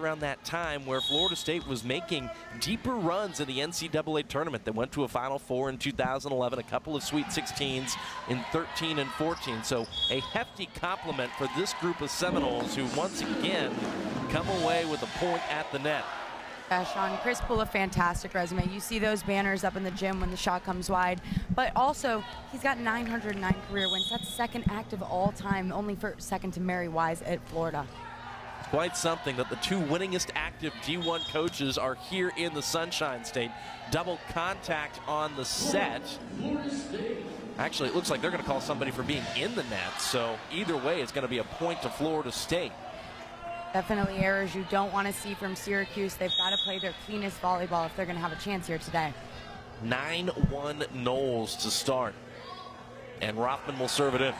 around that time where Florida State was making deeper runs in the NCAA tournament. They went to a Final Four in 2011, a couple of Sweet 16s in 13 and 14. So a hefty compliment for this group of Seminoles who once again come away with a point at the net. Yeah, Sean, Chris Poole, a fantastic resume. You see those banners up in the gym when the shot comes wide, but also he's got 909 career wins. That's second active all time, only second to Mary Wise at Florida. It's quite something that the two winningest active D1 coaches are here in the Sunshine State. Double contact on the set. Actually, it looks like they're going to call somebody for being in the net, so either way, it's going to be a point to Florida State. Definitely errors you don't want to see from Syracuse. They've got to play their cleanest volleyball if they're going to have a chance here today. 9-1 Knowles to start. And Rothman will serve it in.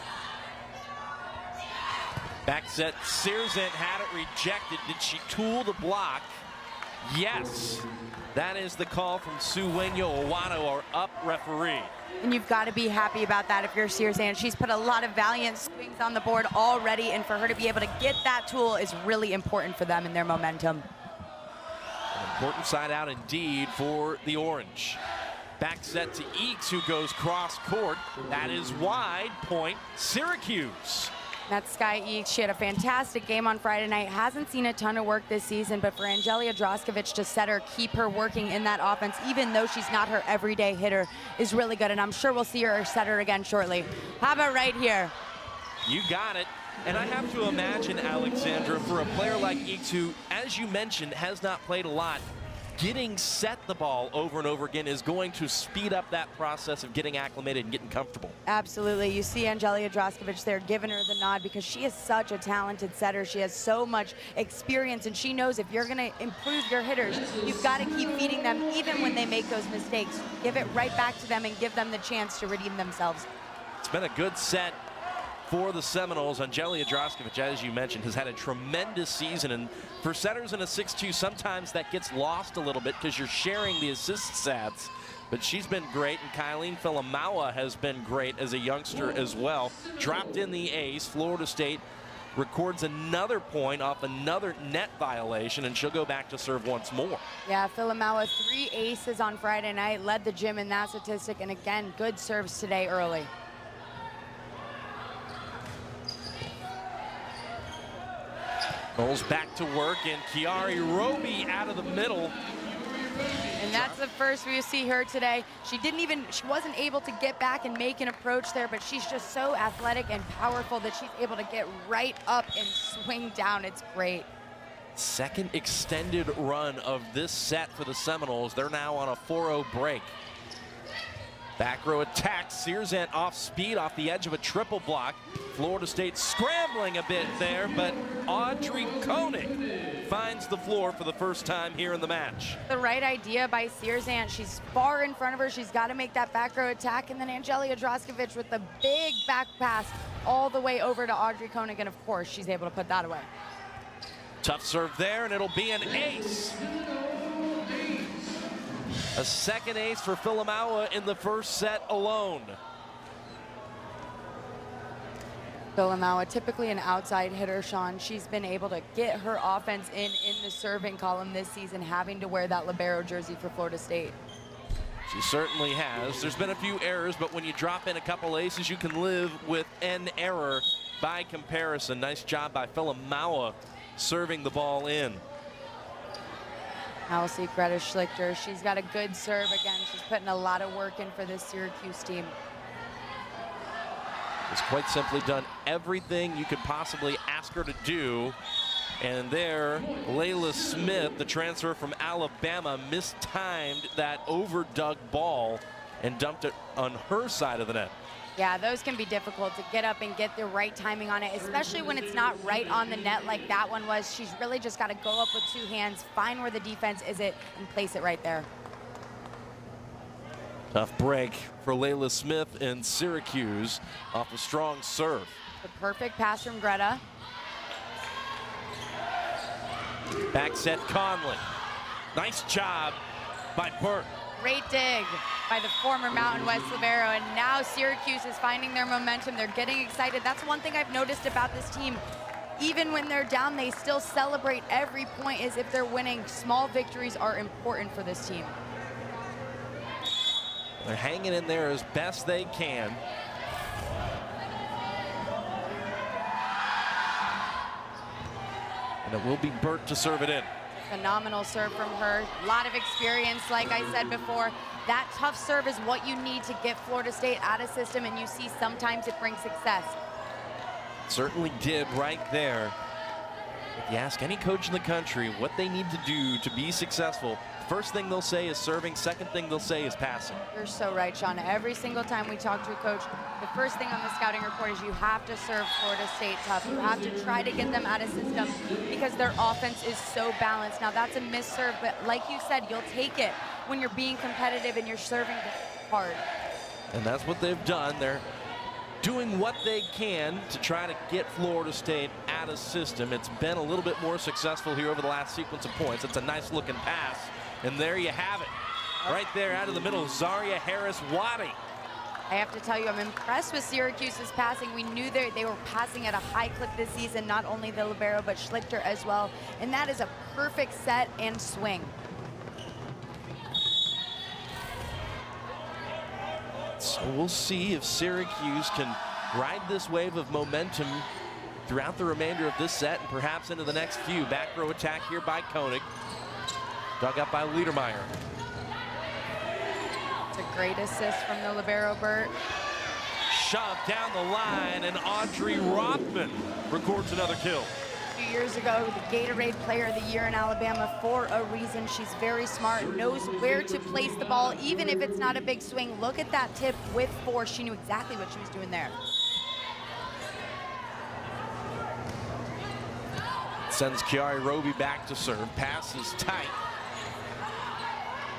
Back set, Searzant had it rejected. Did she tool the block? Yes. That is the call from Sueño Owano, our up referee. And you've got to be happy about that if you're Searzant. She's put a lot of valiant swings on the board already, and for her to be able to get that tool is really important for them in their momentum. An important side out indeed for the Orange. Back set to Eakes, who goes cross court. That is wide, point Syracuse. That's Sky Eakes. She had a fantastic game on Friday night. Hasn't seen a ton of work this season, but for Angelia Droskovic to set her, keep her working in that offense, even though she's not her everyday hitter, is really good. And I'm sure we'll see her set her again shortly. How about right here? You got it. And I have to imagine, Alexandra, for a player like Eakes, who, as you mentioned, has not played a lot, getting set the ball over and over again is going to speed up that process of getting acclimated and getting comfortable. Absolutely. You see Angelia Droskovic there giving her the nod because she is such a talented setter. She has so much experience, and she knows if you're going to improve your hitters, you've got to keep feeding them even when they make those mistakes. Give it right back to them and give them the chance to redeem themselves. It's been a good set for the Seminoles. Angelia Droskovic, as you mentioned, has had a tremendous season, and for setters in a 6-2, sometimes that gets lost a little bit because you're sharing the assist stats, but she's been great, and Kylene Filamaua has been great as a youngster as well. Dropped in the ace. Florida State records another point off another net violation, and she'll go back to serve once more. Yeah, Filamaua, 3 aces on Friday night, led the gym in that statistic, and again, good serves today early. Knowles back to work, and Kiari Roby out of the middle. And that's the first we see her today. She wasn't able to get back and make an approach there, but she's just so athletic and powerful that she's able to get right up and swing down. It's great. Second extended run of this set for the Seminoles. They're now on a 4-0 break. Back row attack, Searzant off speed off the edge of a triple block. Florida State scrambling a bit there, but Audrey Koenig finds the floor for the first time here in the match. The right idea by Searzant. She's far in front of her. She's got to make that back row attack, and then Angelia Droskovic with the big back pass all the way over to Audrey Koenig, and of course, she's able to put that away. Tough serve there, and it'll be an ace. A second ace for Filamaua in the first set alone. Filamaua, typically an outside hitter, Sean. She's been able to get her offense in the serving column this season, having to wear that libero jersey for Florida State. She certainly has. There's been a few errors, but when you drop in a couple aces, you can live with an error by comparison. Nice job by Filamaua serving the ball in. Now we'll see Greta Schlichter. She's got a good serve again. She's putting a lot of work in for this Syracuse team. Has quite simply done everything you could possibly ask her to do. And there, Layla Smith, the transfer from Alabama, mistimed that overdug ball and dumped it on her side of the net. Yeah, those can be difficult to get up and get the right timing on it, especially when it's not right on the net like that one was. She's really just got to go up with 2 hands, find where the defense is and place it right there. Tough break for Layla Smith in Syracuse off a strong serve. The perfect pass from Greta. Back set Conley. Nice job by Burt. Great dig by the former Mountain West libero, and now Syracuse is finding their momentum. They're getting excited. That's one thing I've noticed about this team. even when they're down, they still celebrate every point as if they're winning. Small victories are important for this team. They're hanging in there as best they can. And it will be Burt to serve it in. Phenomenal serve from her. A lot of experience, like I said before. That tough serve is what you need to get Florida State out of system, and you see sometimes it brings success. Certainly did right there. If you ask any coach in the country what they need to do to be successful, first thing they'll say is serving, second thing they'll say is passing. You're so right, Sean. Every single time we talk to a coach, the first thing on the scouting report is you have to serve Florida State tough. You have to try to get them out of system because their offense is so balanced. Now, that's a missed serve, but like you said, you'll take it when you're being competitive and you're serving hard. And that's what they've done. They're doing what they can to try to get Florida State out of system. It's been a little bit more successful here over the last sequence of points. It's a nice looking pass. And there you have it. Right there out of the middle, Zaria Harris-Waddy. I have to tell you, I'm impressed with Syracuse's passing. We knew they were passing at a high clip this season, not only the libero, but Schlichter as well. And that is a perfect set and swing. So we'll see if Syracuse can ride this wave of momentum throughout the remainder of this set and perhaps into the next few. Back row attack here by Koenig. Dug up by Liedermeyer. It's a great assist from the libero, Burt. Shoved down the line, and Audrey Rothman records another kill. 2 years ago, the Gatorade Player of the Year in Alabama for a reason. She's very smart, knows where to place the ball, even if it's not a big swing. Look at that tip with force. She knew exactly what she was doing there. Sends Kiari Roby back to serve. Pass is tight.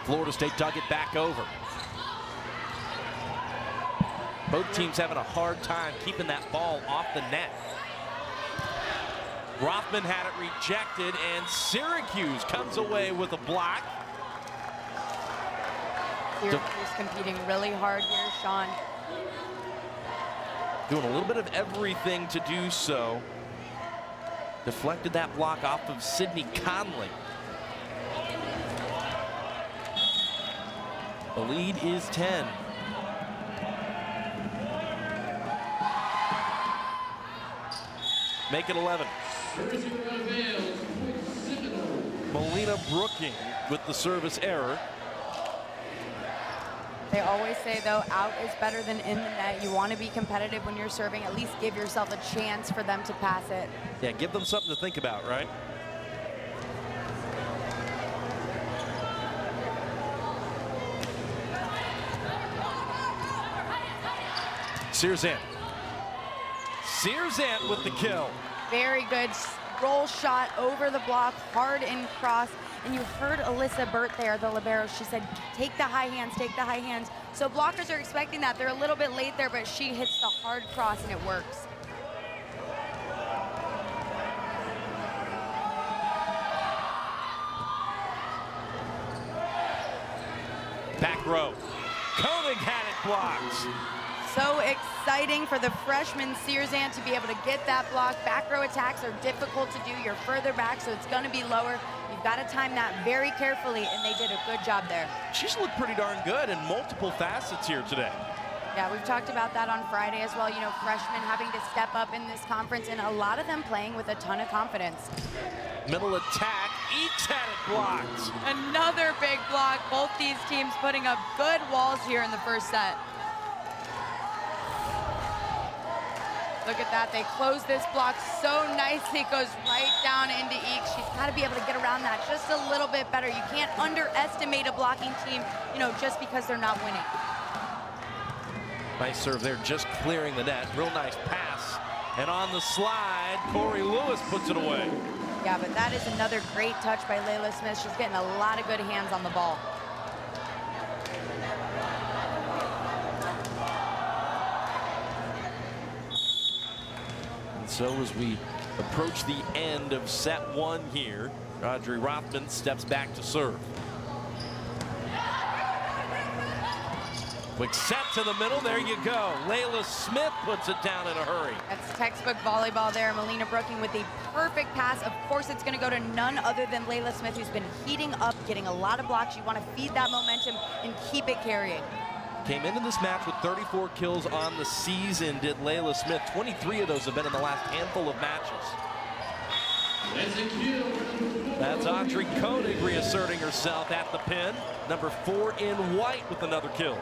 Florida State dug it back over. Both teams having a hard time keeping that ball off the net. Rothman had it rejected, and Syracuse comes away with a block. Syracuse competing really hard here, Sean. Doing a little bit of everything to do so. Deflected that block off of Sydney Conley. The lead is 10. Make it 11. Melina Brooking with the service error. They always say, though, out is better than in the net. You want to be competitive when you're serving. At least give yourself a chance for them to pass it. Yeah, give them something to think about, right? Searzant. Searzant with the kill. Very good roll shot over the block, hard and cross. And you heard Alyssa Burt there, the libero. She said, take the high hands, take the high hands. So blockers are expecting that. They're a little bit late there, but she hits the hard cross and it works. Back row. Koenig had it blocked. So exciting for the freshman Searzant to be able to get that block. Back row attacks are difficult to do. You're further back, so it's going to be lower. You've got to time that very carefully, and they did a good job there. She's looked pretty darn good in multiple facets here today. Yeah, we've talked about that on Friday as well. You know, freshmen having to step up in this conference, and a lot of them playing with a ton of confidence. Middle attack, Eats had it blocked. Another big block. Both these teams putting up good walls here in the first set. Look at that, they close this block so nicely, goes right down into Eeks. She's gotta be able to get around that just a little bit better. You can't underestimate a blocking team, you know, just because they're not winning. Nice serve there, just clearing the net. Real nice pass. And on the slide, Corey Lewis puts it away. Yeah, but that is another great touch by Layla Smith. She's getting a lot of good hands on the ball. So as we approach the end of set one here, Audrey Rothman steps back to serve. Quick set to the middle, there you go. Layla Smith puts it down in a hurry. That's textbook volleyball there. Melina Brooking with a perfect pass. Of course, it's going to go to none other than Layla Smith, who's been heating up, getting a lot of blocks. You want to feed that momentum and keep it carrying. Came into this match with 34 kills on the season, did Layla Smith. 23 of those have been in the last handful of matches. That's Audrey Koenig reasserting herself at the pin. Number 4 in white with another kill.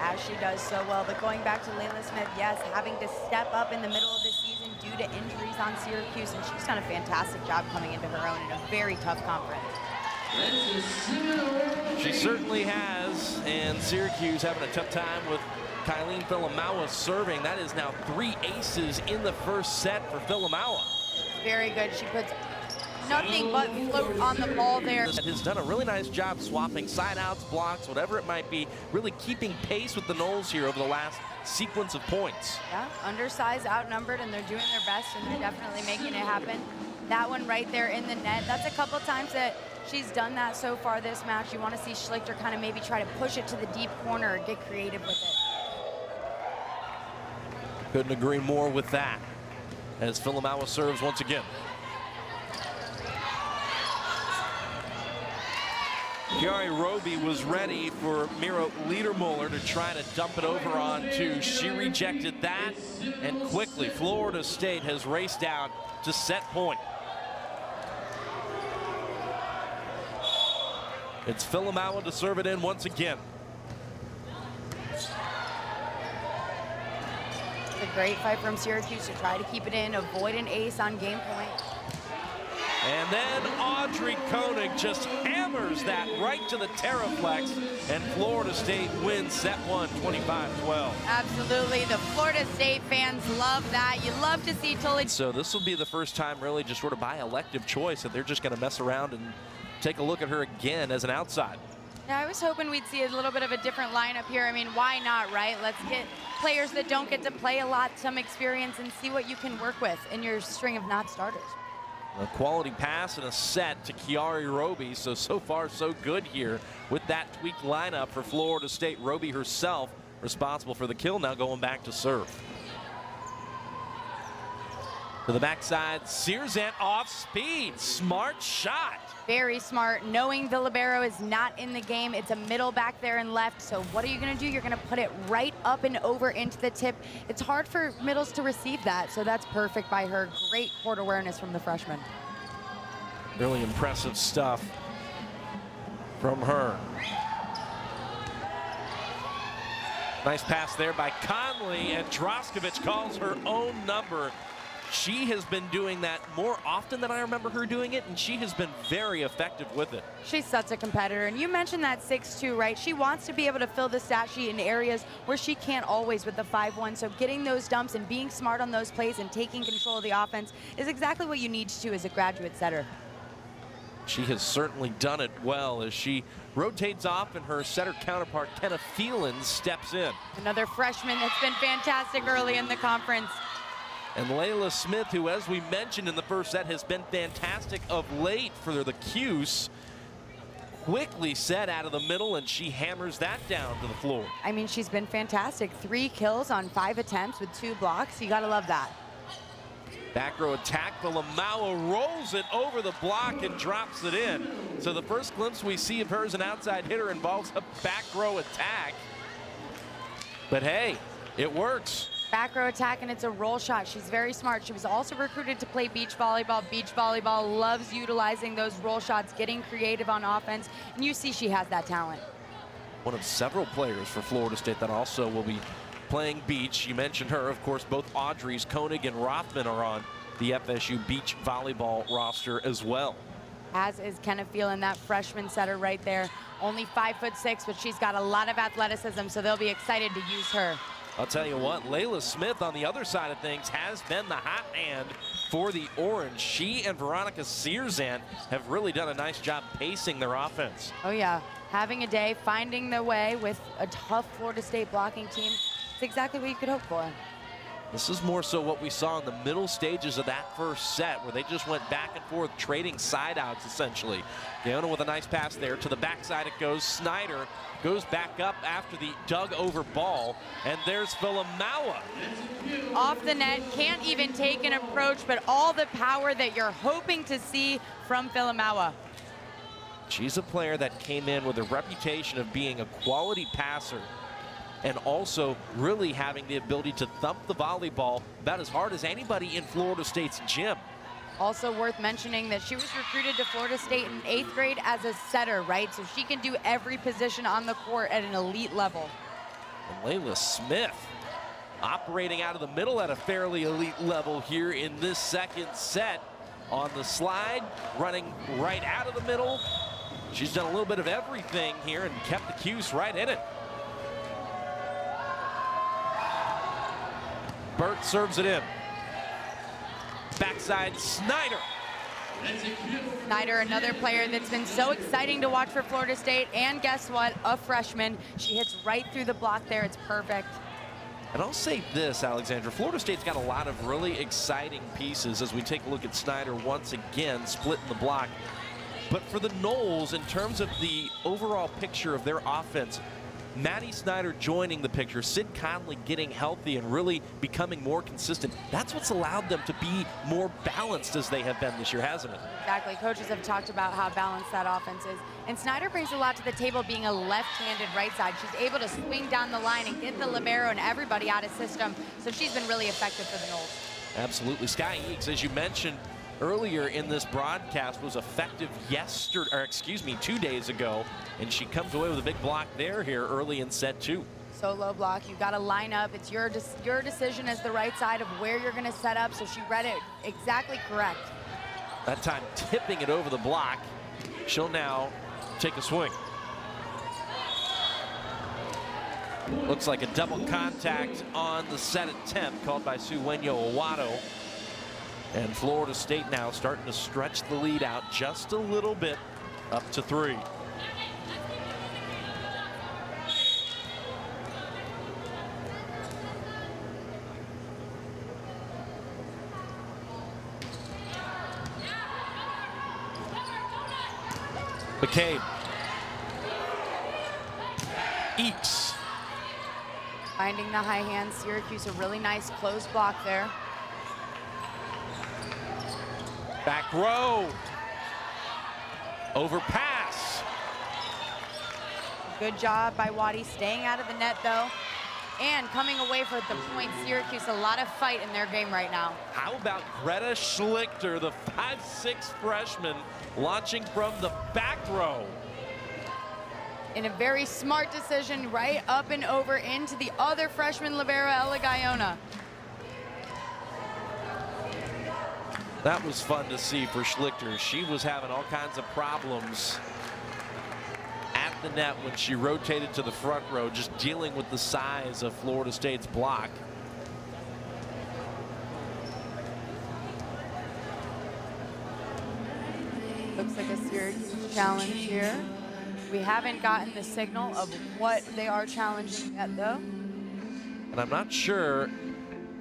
As she does so well, but going back to Layla Smith, yes, having to step up in the middle of the season due to injuries on Syracuse, and she's done a fantastic job coming into her own in a very tough conference. She certainly has, and Syracuse having a tough time with Kylene Filamawa serving. That is now 3 aces in the first set for Filamawa. Very good. She puts nothing but float on the ball there. Has done a really nice job swapping side outs, blocks, whatever it might be, really keeping pace with the Noles here over the last sequence of points. Yeah, undersized, outnumbered, and they're doing their best, and they're definitely making it happen. That one right there in the net, that's a couple times that she's done that so far this match. You want to see Schlichter kind of maybe try to push it to the deep corner or get creative with it. Couldn't agree more with that, as Filamawa serves once again. Chiari Roby was ready for Miro Liedermuller to try to dump it over on two. She rejected that, and quickly Florida State has raced down to set point. It's Filamawa to serve it in once again. It's a great fight from Syracuse to try to keep it in, avoid an ace on game point. And then Audrey Koenig just hammers that right to the Terraflex, and Florida State wins set 1, 25-12. Absolutely, the Florida State fans love that. You love to see Tully. So this will be the first time really just sort of by elective choice that they're just going to mess around and take a look at her again as an outside. Yeah, I was hoping we'd see a little bit of a different lineup here. I mean, why not, right? Let's get players that don't get to play a lot, some experience, and see what you can work with in your string of not starters. A quality pass and a set to Chiari Roby. So far, so good here with that tweaked lineup for Florida State. Roby herself responsible for the kill, now going back to serve. To the backside, Sierzant off speed. Smart shot. Very smart, knowing the libero is not in the game. It's a middle back there and left. So what are you going to do? You're going to put it right up and over into the tip. It's hard for middles to receive that, so that's perfect by her. Great court awareness from the freshman. Really impressive stuff from her. Nice pass there by Conley, and Draskovic calls her own number. She has been doing that more often than I remember her doing it, and she has been very effective with it. She's such a competitor, and you mentioned that 6'2", right? She wants to be able to fill the stat sheet in areas where she can't always with the 5'1", so getting those dumps and being smart on those plays and taking control of the offense is exactly what you need to do as a graduate setter. She has certainly done it well as she rotates off and her setter counterpart, Kenna Phelan, steps in. Another freshman that's been fantastic early in the conference. And Layla Smith, who, as we mentioned in the first set, has been fantastic of late for the Cuse, quickly set out of the middle, and she hammers that down to the floor. I mean, she's been fantastic. 3 kills on 5 attempts with 2 blocks. You gotta love that. Back row attack, Filamawa rolls it over the block and drops it in. So the first glimpse we see of her as an outside hitter involves a back row attack. But hey, it works. Back row attack, and it's a roll shot. She's very smart. She was also recruited to play beach volleyball. Beach volleyball loves utilizing those roll shots, getting creative on offense, and you see she has that talent. One of several players for Florida State that also will be playing beach. You mentioned her, of course. Both Audrey's, Koenig and Rothman, are on the FSU beach volleyball roster as well. As is Kenna Phelan, that freshman setter right there. Only 5'6", but she's got a lot of athleticism, so they'll be excited to use her. I'll tell you what, Layla Smith on the other side of things has been the hot hand for the Orange. She and Veronica Sierzant have really done a nice job pacing their offense. Oh yeah, having a day, finding the way with a tough Florida State blocking team. It's exactly what you could hope for. This is more so what we saw in the middle stages of that first set, where they just went back and forth, trading side outs essentially. Gaona with a nice pass there. To the backside it goes. Snyder goes back up after the dug over ball. And there's Filamaua. Off the net, can't even take an approach, but all the power that you're hoping to see from Filamaua. She's a player that came in with a reputation of being a quality passer, and also really having the ability to thump the volleyball about as hard as anybody in Florida State's gym. Also worth mentioning that she was recruited to Florida State in 8th grade as a setter, right? So she can do every position on the court at an elite level. And Layla Smith operating out of the middle at a fairly elite level here in this second set. On the slide, running right out of the middle. She's done a little bit of everything here and kept the Cuse right in it. Burt serves it in. Backside, Snyder. Snyder, another player that's been so exciting to watch for Florida State, and guess what? A freshman. She hits right through the block there. It's perfect. And I'll say this, Alexandra, Florida State's got a lot of really exciting pieces as we take a look at Snyder once again, splitting the block. But for the Noles, in terms of the overall picture of their offense, Maddie Snyder joining the picture, Sid Conley getting healthy and really becoming more consistent. That's what's allowed them to be more balanced as they have been this year, hasn't it? Exactly. Coaches have talked about how balanced that offense is. And Snyder brings a lot to the table, being a left-handed right side. She's able to swing down the line and get the libero and everybody out of system. So she's been really effective for the Noles. Absolutely. Sky Eakes, as you mentioned earlier in this broadcast, was effective yesterday, or excuse me, 2 days ago, and she comes away with a big block there here early in set 2. Solo block, you've got to line up. It's your decision as the right side of where you're going to set up, so she read it exactly correct. That time tipping it over the block. She'll now take a swing. Looks like a double contact on the set attempt called by Sueño Awato. And Florida State now starting to stretch the lead out just a little bit, up to 3. McCabe. Eakes. Finding the high hand. Syracuse, a really nice close block there. Back row. Overpass. Good job by Waddy staying out of the net though. And coming away for the point. Syracuse, a lot of fight in their game right now. How about Greta Schlichter, the 5'6" freshman, launching from the back row? In a very smart decision, right up and over into the other freshman libero, Ella Gaona. That was fun to see for Schlichter. She was having all kinds of problems at the net when she rotated to the front row, just dealing with the size of Florida State's block. Looks like a Syracuse challenge here. We haven't gotten the signal of what they are challenging yet though. And I'm not sure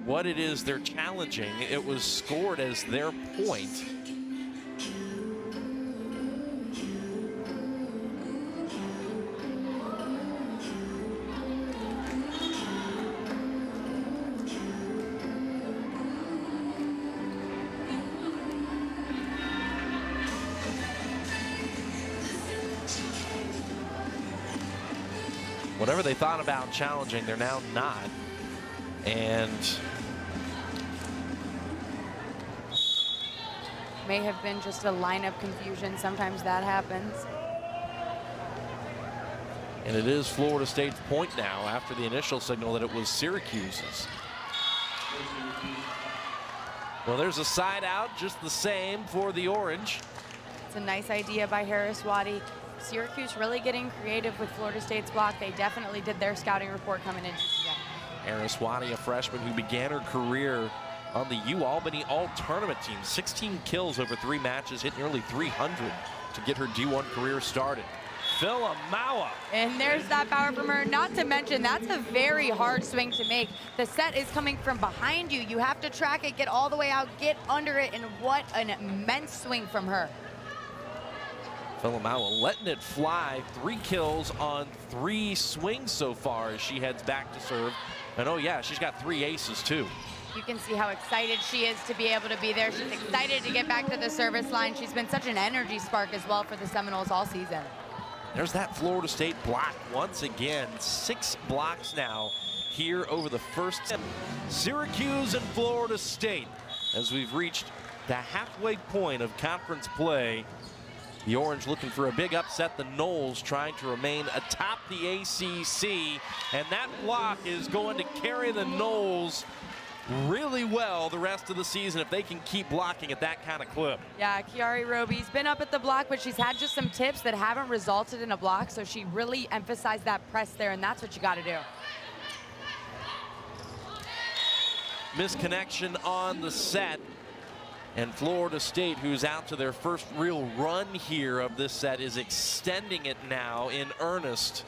what it is they're challenging. It was scored as their point. Whatever they thought about challenging, they're now not. And may have been just a lineup confusion. Sometimes that happens. And it is Florida State's point now after the initial signal that it was Syracuse's. Well, there's a side out just the same for the Orange. It's a nice idea by Harris Waddy. Syracuse really getting creative with Florida State's block. They definitely did their scouting report coming into today. Harris Waddy, a freshman who began her career on the U-Albany All-Tournament team. 16 kills over 3 matches, hit nearly 300 to get her D1 career started. Philamawa. And there's that power from her. Not to mention, that's a very hard swing to make. The set is coming from behind you. You have to track it, get all the way out, get under it, and what an immense swing from her. Philamawa letting it fly. 3 kills on 3 swings so far as she heads back to serve. And oh yeah, she's got 3 aces too. You can see how excited she is to be able to be there. She's excited to get back to the service line. She's been such an energy spark as well for the Seminoles all season. There's that Florida State block once again. 6 blocks now here over the first. Syracuse and Florida State as we've reached the halfway point of conference play. The Orange looking for a big upset. The Noles trying to remain atop the ACC. And that block is going to carry the Noles really well the rest of the season if they can keep blocking at that kind of clip. Yeah, Kiari Roby's been up at the block, but she's had just some tips that haven't resulted in a block, so she really emphasized that press there, and that's what you got to do. Misconnection on the set, and Florida State, who's out to their first real run here of this set, is extending it now in earnest.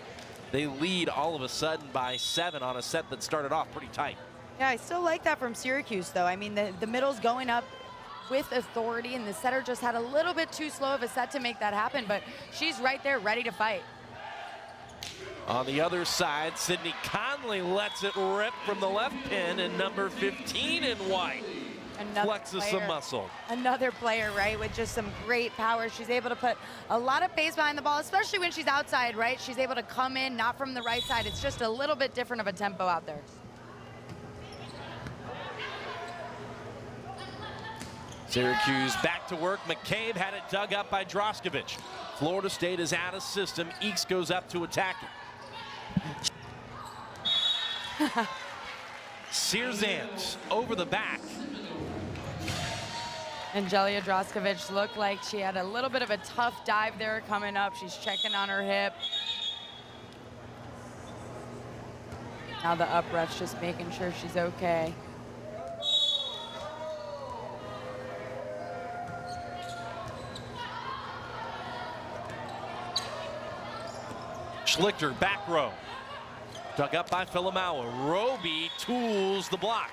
They lead all of a sudden by 7 on a set that started off pretty tight. Yeah, I still like that from Syracuse, though. I mean, the middle's going up with authority, and the setter just had a little bit too slow of a set to make that happen, but she's right there ready to fight. On the other side, Sydney Conley lets it rip from the left pin, and number 15 in white flexes some muscle. Another player, right, with just some great power. She's able to put a lot of pace behind the ball, especially when she's outside, right? She's able to come in, not from the right side. It's just a little bit different of a tempo out there. Syracuse back to work. McCabe had it dug up by Droskovic. Florida State is out of system. Eakes goes up to attack it. Searzant over the back. Angelia Droskovic looked like she had a little bit of a tough dive there coming up. She's checking on her hip. Now the up ref's just making sure she's okay. Schlichter, back row. Dug up by Philamawa. Roby tools the block.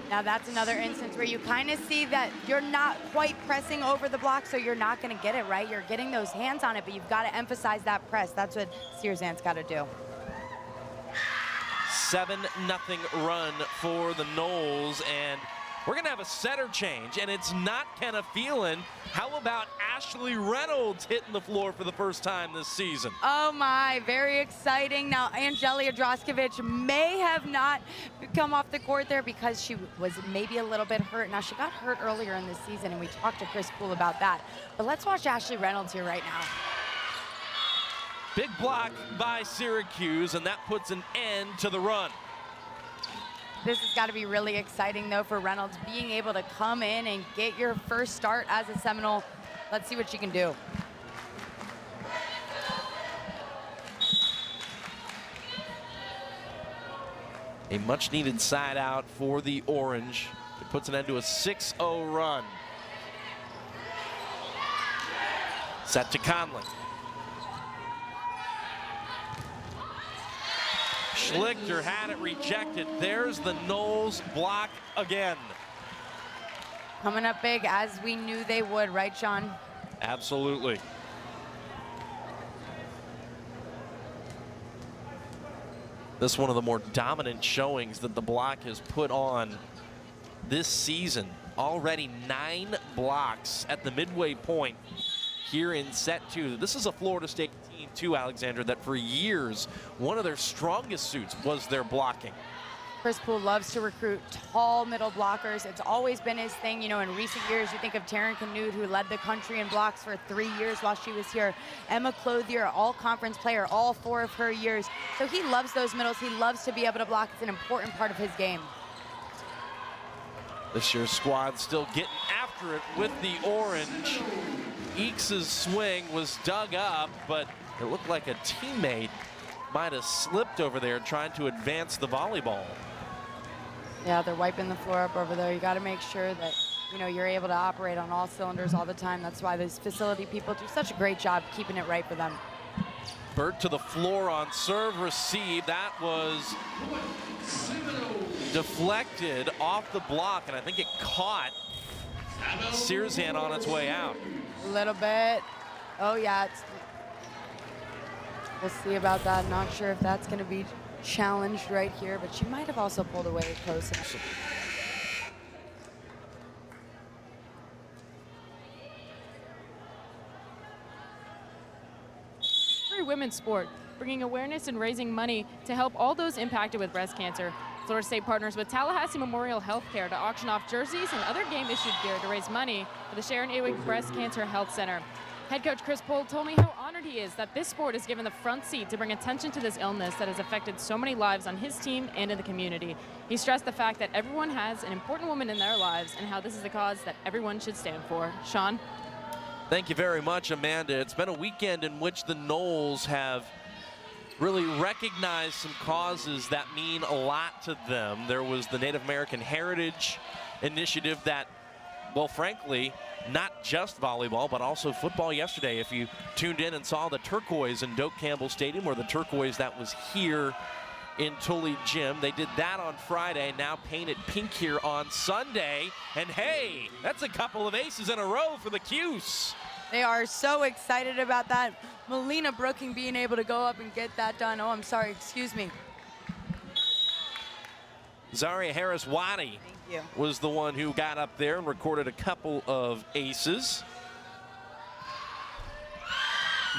Now that's another instance where you kind of see that you're not quite pressing over the block, so you're not going to get it right. You're getting those hands on it, but you've got to emphasize that press. That's what Searzant's got to do. 7-0 run for the Noles, and we're going to have a setter change, and it's not Kenna Phelan. How about Ashley Reynolds hitting the floor for the first time this season? Oh my, very exciting. Now Angelia Droskovic may have not come off the court there because she was maybe a little bit hurt. Now she got hurt earlier in the season, and we talked to Chris Poole about that. But let's watch Ashley Reynolds here right now. Big block by Syracuse, and that puts an end to the run. This has got to be really exciting, though, for Reynolds, being able to come in and get your first start as a Seminole. Let's see what she can do. A much-needed side out for the Orange. It puts an end to a 6-0 run. Set to Conley. Schlichter had it rejected. There's the Noles block again. Coming up big, as we knew they would, right, Sean? Absolutely. This is one of the more dominant showings that the block has put on this season. Already 9 blocks at the midway point here in set 2. This is a Florida State team too, Alexandra, that for years, one of their strongest suits was their blocking. Chris Poole loves to recruit tall middle blockers. It's always been his thing. You know, in recent years, you think of Taryn Canute, who led the country in blocks for 3 years while she was here. Emma Clothier, all-conference player, all 4 of her years. So he loves those middles. He loves to be able to block. It's an important part of his game. This year's squad still getting after it with the Orange. Eakes' swing was dug up, but it looked like a teammate might have slipped over there trying to advance the volleyball. Yeah, they're wiping the floor up over there. You got to make sure that, you know, you're able to operate on all cylinders all the time. That's why these facility people do such a great job keeping it right for them. Ebert to the floor on serve receive. That was deflected off the block, and I think it caught Syracuse on its way out. A little bit. Oh, yeah. We'll see about that. Not sure if that's going to be challenged right here, but she might have also pulled away close. Women's sport, bringing awareness and raising money to help all those impacted with breast cancer. Florida State partners with Tallahassee Memorial Healthcare to auction off jerseys and other game-issued gear to raise money for the Sharon Awig Breast Cancer Health Center. Head coach Chris Pohl told me how honored he is that this sport is given the front seat to bring attention to this illness that has affected so many lives on his team and in the community. He stressed the fact that everyone has an important woman in their lives and how this is a cause that everyone should stand for. Sean? Thank you very much, Amanda. It's been a weekend in which the Noles have really recognized some causes that mean a lot to them. There was the Native American Heritage Initiative that, well, frankly, not just volleyball, but also football yesterday. If you tuned in and saw the turquoise in Doak Campbell Stadium, or the turquoise that was here in Tully Gym, they did that on Friday, now painted pink here on Sunday. And hey, that's a couple of aces in a row for the Cuse. They are so excited about that. Melina Brooking being able to go up and get that done. Oh, I'm sorry, excuse me. Zaria Harris-Waddy was the one who got up there and recorded a couple of aces.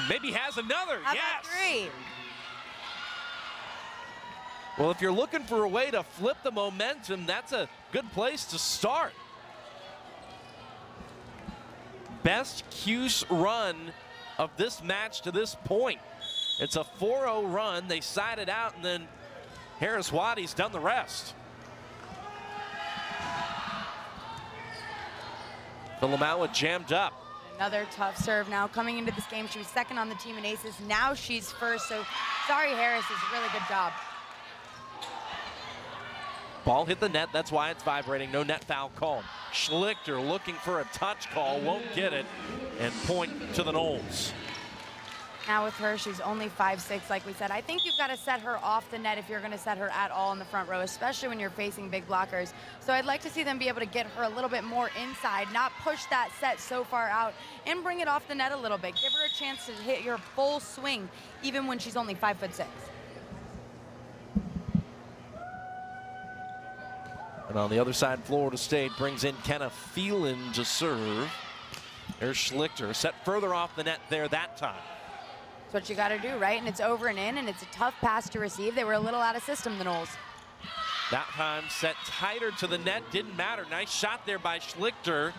Maybe has another. How yes. about three? Well, if you're looking for a way to flip the momentum, that's a good place to start. Best Cuse run of this match to this point. It's a 4-0 run. They side it out, and then Harris-Waddy's done the rest. Villamauer jammed up. Another tough serve now coming into this game. She was second on the team in aces. Now she's first, so sorry, Harris is a really good job. Ball hit the net, that's why it's vibrating. No net foul called. Schlichter looking for a touch call, won't get it, and point to the Noles. Now with her, she's only 5'6", like we said. I think you've got to set her off the net if you're going to set her at all in the front row, especially when you're facing big blockers. So I'd like to see them be able to get her a little bit more inside, not push that set so far out, and bring it off the net a little bit. Give her a chance to hit your full swing, even when she's only 5'6". And on the other side, Florida State brings in Kenna Phelan to serve. There's Schlichter, set further off the net there that time. That's what you got to do, right? And it's over and in, and it's a tough pass to receive. They were a little out of system, the Noles. That time set tighter to the net, didn't matter. Nice shot there by Schlichter,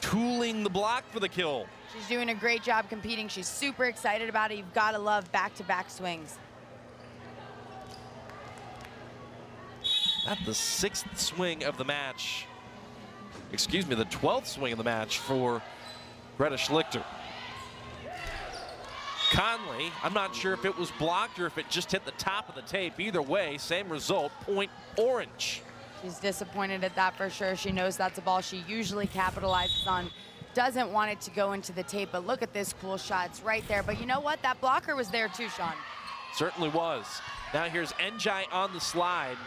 tooling the block for the kill. She's doing a great job competing. She's super excited about it. You've got to love back-to-back swings. At the 6th swing of the match. Excuse me, the 12th swing of the match for Greta Schlichter. Conley, I'm not sure if it was blocked or if it just hit the top of the tape. Either way, same result, point Orange. She's disappointed at that for sure. She knows that's a ball she usually capitalizes on. Doesn't want it to go into the tape, but look at this cool shot. It's right there. But you know what? That blocker was there too, Sean. Certainly was. Now here's Njai on the slide.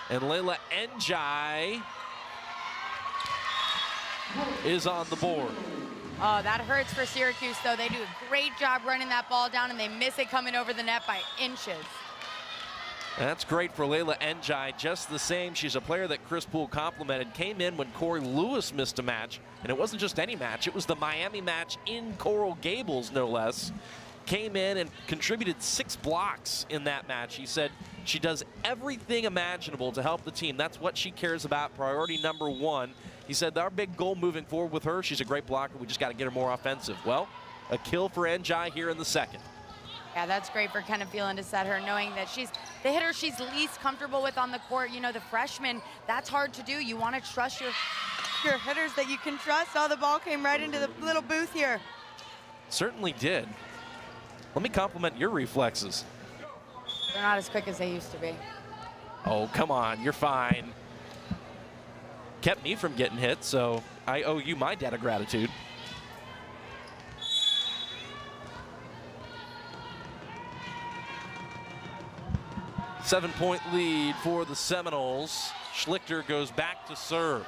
And Layla Njai is on the board. Oh, that hurts for Syracuse, though. They do a great job running that ball down, and they miss it coming over the net by inches. That's great for Layla Njai. Just the same, she's a player that Chris Poole complimented. Came in when Corey Lewis missed a match, and it wasn't just any match. It was the Miami match in Coral Gables, no less. Came in and contributed 6 blocks in that match. He said she does everything imaginable to help the team. That's what she cares about, priority number 1. He said our big goal moving forward with her, she's a great blocker. We just got to get her more offensive. Well, a kill for Njai here in the 2nd. Yeah, that's great for Kenna Phelan to set her, knowing that she's the hitter she's least comfortable with on the court. You know, the freshman, that's hard to do. You want to trust your hitters that you can trust. Oh, the ball came right into the little booth here. Certainly did. Let me compliment your reflexes. They're not as quick as they used to be. Oh, come on, you're fine. Kept me from getting hit, so I owe you my debt of gratitude. 7-point lead for the Seminoles. Schlichter goes back to serve.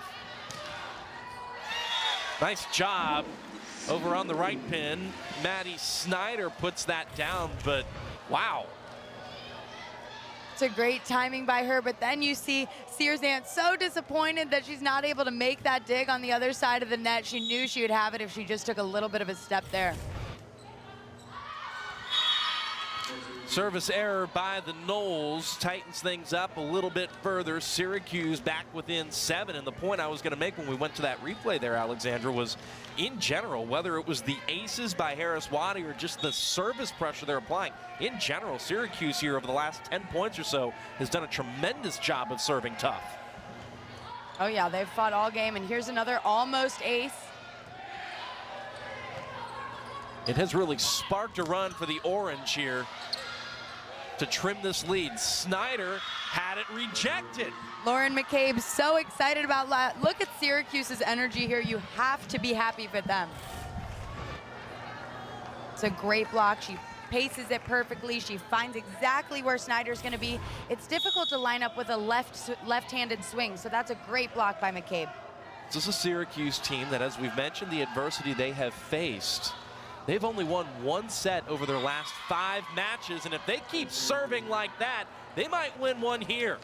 Nice job over on the right pin. Maddie Snyder puts that down, but wow. It's a great timing by her, but then you see Searzant so disappointed that she's not able to make that dig on the other side of the net. She knew she would have it if she just took a little bit of a step there. Service error by the Noles tightens things up a little bit further. Syracuse back within 7. And the point I was going to make when we went to that replay there, Alexandra, was in general, whether it was the aces by Harris Waddy or just the service pressure they're applying, in general, Syracuse here over the last 10 points or so has done a tremendous job of serving tough. Oh yeah, they've fought all game, and here's another almost ace. It has really sparked a run for the Orange here to trim this lead. Snyder had it rejected. Lauren McCabe so excited about that. Look at Syracuse's energy here. You have to be happy for them. It's a great block. She paces it perfectly. She finds exactly where Snyder's going to be. It's difficult to line up with a left-handed swing, so that's a great block by McCabe. This is a Syracuse team that, as we've mentioned, the adversity they have faced, they've only won 1 set over their last 5 matches, and if they keep serving like that, they might win one here.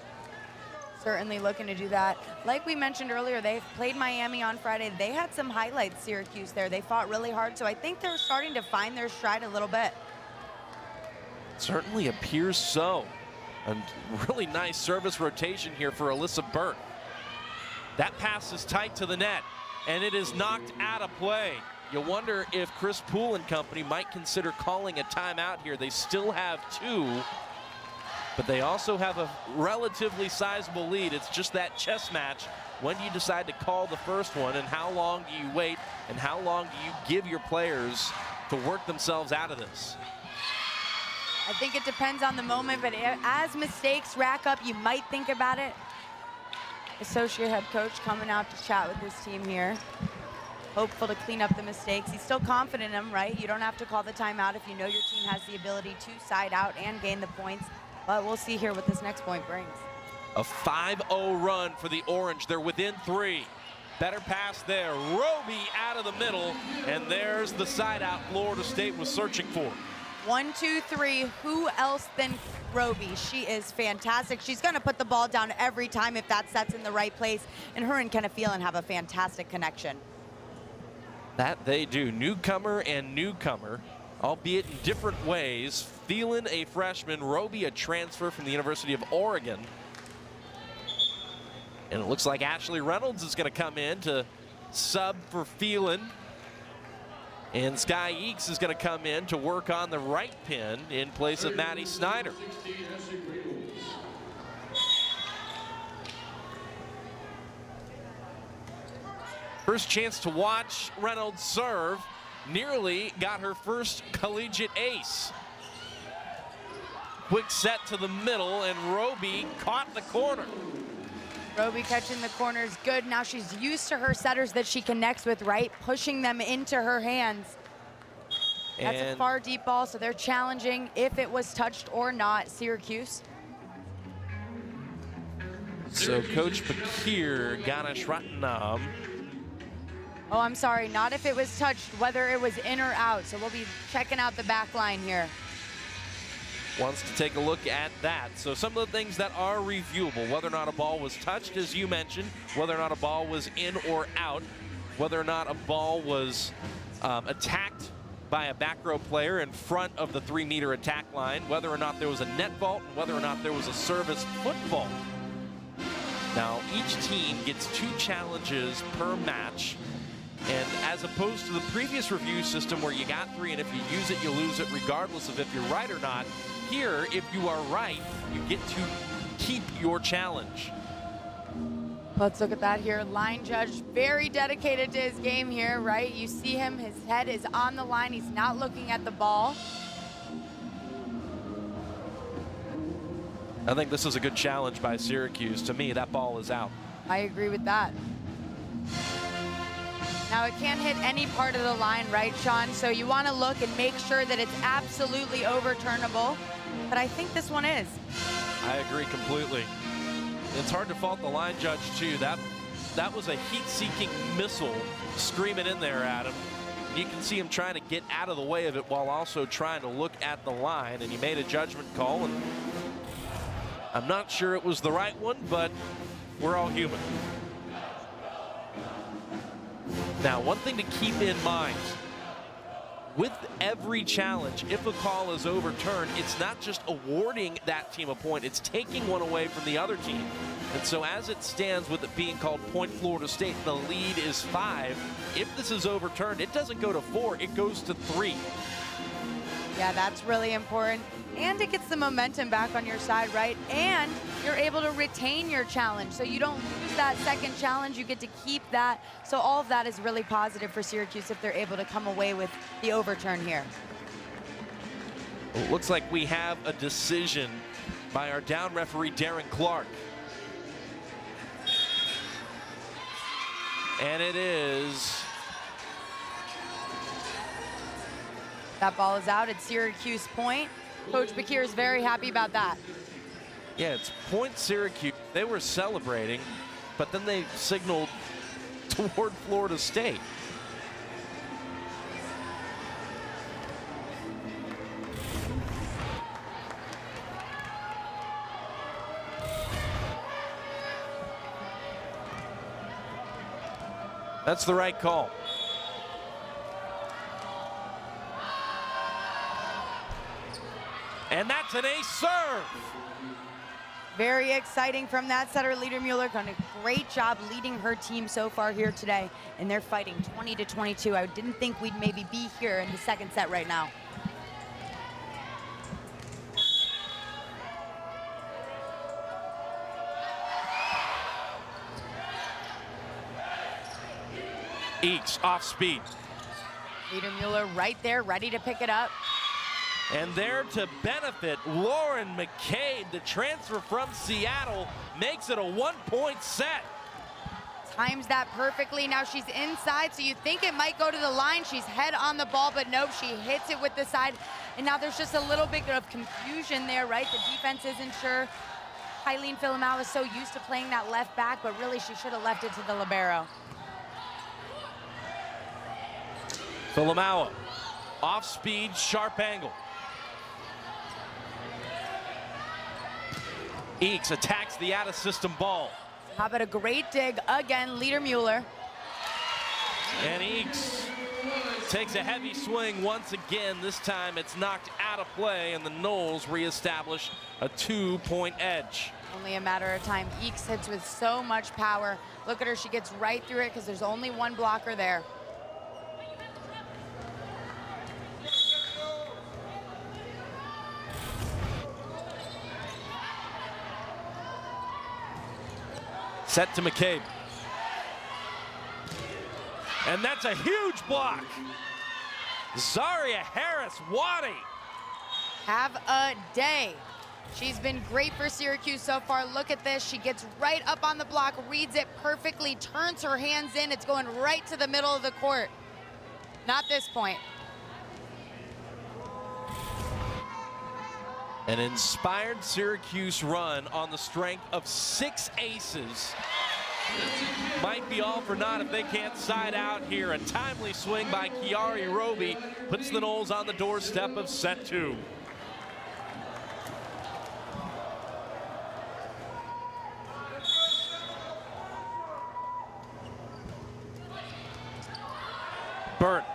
Certainly looking to do that. Like we mentioned earlier, they played Miami on Friday. They had some highlights, Syracuse, there. They fought really hard, so I think they're starting to find their stride a little bit. Certainly appears so. A really nice service rotation here for Alyssa Burt. That pass is tight to the net, and it is knocked out of play. You wonder if Chris Poole and company might consider calling a timeout here. They still have 2, but they also have a relatively sizable lead. It's just that chess match. When do you decide to call the first one, and how long do you wait, and how long do you give your players to work themselves out of this? I think it depends on the moment, but as mistakes rack up, you might think about it. Associate head coach coming out to chat with his team here. Hopeful to clean up the mistakes. He's still confident in them, right? You don't have to call the timeout if you know your team has the ability to side out and gain the points. But we'll see here what this next point brings. A 5-0 run for the Orange. They're within 3. Better pass there. Roby out of the middle, and there's the side out Florida State was searching for. 1, 2, 3. Who else than Roby? She is fantastic. She's going to put the ball down every time if that set's in the right place. And her and Kenna Phelan have a fantastic connection. That they do. Newcomer and newcomer, albeit in different ways. Phelan, a freshman. Roby, a transfer from the University of Oregon. And it looks like Ashley Reynolds is going to come in to sub for Phelan. And Sky Eakes is going to come in to work on the right pin in place of Maddie Snyder. First chance to watch Reynolds serve. Nearly got her first collegiate ace. Quick set to the middle, and Roby caught the corner. Roby catching the corner is good. Now she's used to her setters that she connects with, right? Pushing them into her hands. That's a far deep ball, so they're challenging if it was touched or not, Syracuse. So Coach Bakir Ganeshratnam. Oh, I'm sorry, not if it was touched, whether it was in or out. So we'll be checking out the back line here. Wants to take a look at that. So some of the things that are reviewable, whether or not a ball was touched, as you mentioned, whether or not a ball was in or out, whether or not a ball was attacked by a back row player in front of the 3-meter attack line, whether or not there was a net vault, and whether or not there was a service foot vault. Now, each team gets 2 challenges per match. And as opposed to the previous review system where you got 3, and if you use it, you lose it regardless of if you're right or not, here, if you are right, you get to keep your challenge. Let's look at that here. Line judge, very dedicated to his game here, right? You see him, his head is on the line. He's not looking at the ball. I think this is a good challenge by Syracuse. To me, that ball is out. I agree with that. Now, it can't hit any part of the line, right, Sean? So you want to look and make sure that it's absolutely overturnable. But I think this one is. I agree completely. It's hard to fault the line judge, too. That was a heat-seeking missile screaming in there at him. You can see him trying to get out of the way of it while also trying to look at the line, and he made a judgment call, and I'm not sure it was the right one, but we're all human. Now, one thing to keep in mind, with every challenge, if a call is overturned, it's not just awarding that team a point, it's taking one away from the other team. And so as it stands with it being called point Florida State, the lead is 5. If this is overturned, it doesn't go to 4, it goes to 3. Yeah, that's really important. And it gets the momentum back on your side, right? And you're able to retain your challenge. So you don't lose that second challenge, you get to keep that. So all of that is really positive for Syracuse if they're able to come away with the overturn here. Well, it looks like we have a decision by our down referee, Darren Clark. And it is. That ball is out at Syracuse point. Coach Bakir is very happy about that. Yeah, it's point Syracuse. They were celebrating, but then they signaled toward Florida State. That's the right call. And that's an ace serve. Very exciting from that setter, Leader Mueller. Done a great job leading her team so far here today. And they're fighting 20-22. I didn't think we'd maybe be here in the second set right now. Eeks off speed. Leader Mueller right there, ready to pick it up. And there to benefit, Lauren McCabe, the transfer from Seattle, makes it a 1-point set. Times that perfectly. Now she's inside, so you think it might go to the line. She's head on the ball, but nope, she hits it with the side. And now there's just a little bit of confusion there, right? The defense isn't sure. Eileen Philomawa is so used to playing that left back, but really she should have left it to the libero. Philomawa, off speed, sharp angle. Eeks attacks the out-of-system ball. How about a great dig again, Leader Mueller. And Eeks takes a heavy swing once again. This time it's knocked out of play, and the Noles reestablish a 2-point edge. Only a matter of time. Eeks hits with so much power. Look at her, she gets right through it because there's only one blocker there. Set to McCabe. And that's a huge block. Zaria Harris-Waddy. Have a day. She's been great for Syracuse so far. Look at this. She gets right up on the block, reads it perfectly, turns her hands in. It's going right to the middle of the court. Not this point. An inspired Syracuse run on the strength of 6 aces. Might be all for naught if they can't side out here. A timely swing by Kiari Roby puts the Noles on the doorstep of set 2. Burnt.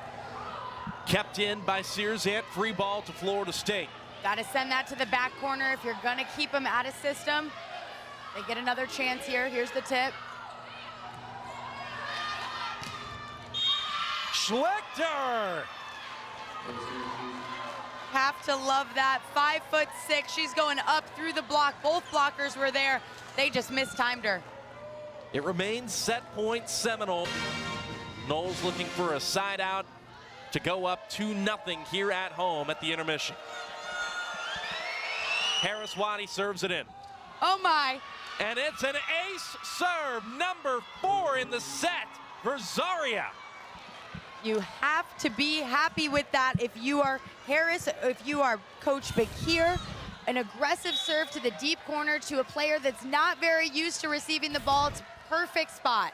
Kept in by Searzant. Free ball to Florida State. Got to send that to the back corner if you're going to keep them out of system. They get another chance here. Here's the tip. Schlechter. Have to love that. 5'6". She's going up through the block. Both blockers were there. They just mistimed her. It remains set point Seminole. Noles looking for a side out to go up 2-0 here at home at the intermission. Harris-Waddy serves it in. Oh my. And it's an ace serve, number 4 in the set for Zaria. You have to be happy with that if you are Harris, if you are Coach Bakir, an aggressive serve to the deep corner to a player that's not very used to receiving the ball. It's a perfect spot.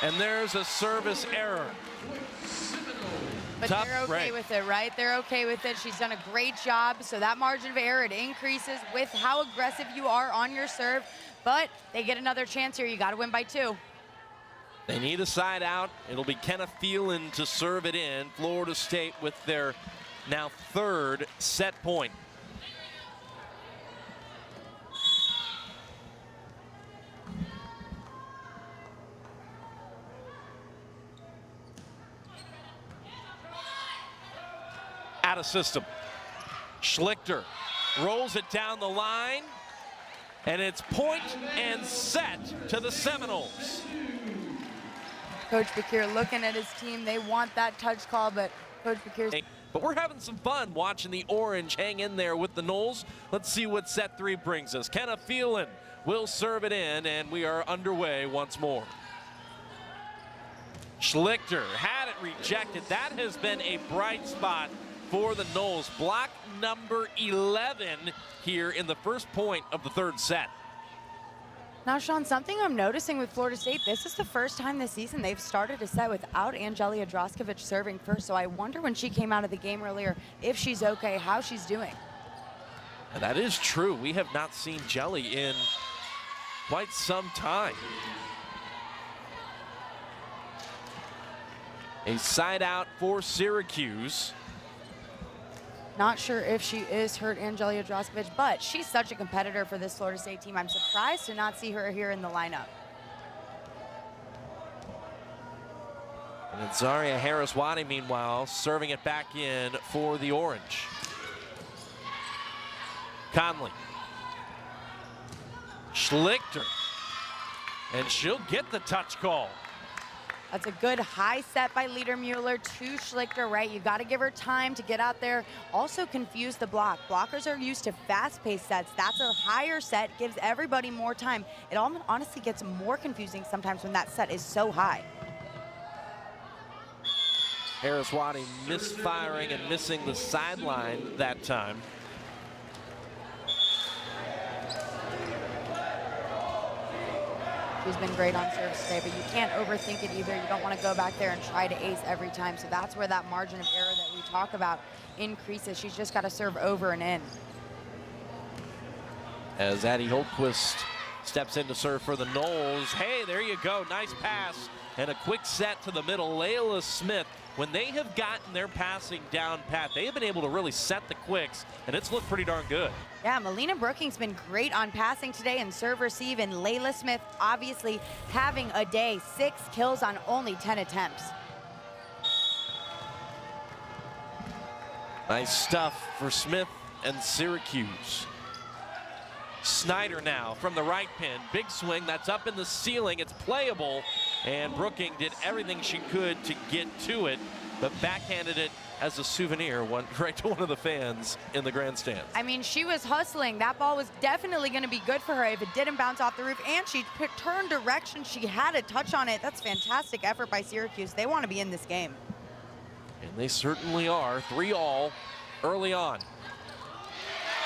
And there's a service error. But Tough they're okay break. with it, right? They're okay with it. She's done a great job. So that margin of error, it increases with how aggressive you are on your serve. But they get another chance here. You got to win by 2. They need a side out. It'll be Kenna Phelan to serve it in. Florida State with their now 3rd set point. Out of system. Schlichter rolls it down the line, and it's point and set to the Seminoles. Coach Bakir looking at his team. They want that touch call, but Coach Bakir's... But we're having some fun watching the Orange hang in there with the Noles. Let's see what set 3 brings us. Kenna Phelan will serve it in, and we are underway once more. Schlichter had it rejected. That has been a bright spot for the Noles. Block number 11 here in the first point of the 3rd set. Now, Sean, something I'm noticing with Florida State, this is the first time this season they've started a set without Angelia Droskovic serving first. So I wonder when she came out of the game earlier if she's okay, how she's doing. And that is true. We have not seen Jelly in quite some time. A side out for Syracuse. Not sure if she is hurt, Angelia Droskovic, but she's such a competitor for this Florida State team. I'm surprised to not see her here in the lineup. And then Zaria Harris-Wadi, meanwhile, serving it back in for the Orange. Conley. Schlichter. And she'll get the touch call. That's a good high set by Liedermuller to Schlichter, right? You got to give her time to get out there. Also confuse the block. Blockers are used to fast-paced sets. That's a higher set, gives everybody more time. It honestly gets more confusing sometimes when that set is so high. Harris-Wadi misfiring and missing the sideline that time. She's been great on service today, but you can't overthink it either. You don't want to go back there and try to ace every time. So that's where that margin of error that we talk about increases. She's just got to serve over and in. As Addie Holtquist steps in to serve for the Noles. Hey, there you go. Nice pass and a quick set to the middle. Layla Smith, when they have gotten their passing down pat, they have been able to really set the quicks, and it's looked pretty darn good. Yeah, Melina Brooking's been great on passing today and serve receive, and Layla Smith obviously having a day. 6 kills on only 10 attempts. Nice stuff for Smith and Syracuse. Snyder now from the right pin. Big swing, that's up in the ceiling. It's playable, and Brooking did everything she could to get to it, but backhanded it as a souvenir right to one of the fans in the grandstands. I mean, she was hustling. That ball was definitely going to be good for her if it didn't bounce off the roof, and she turned direction. She had a touch on it. That's fantastic effort by Syracuse. They want to be in this game. And they certainly are. 3-all early on.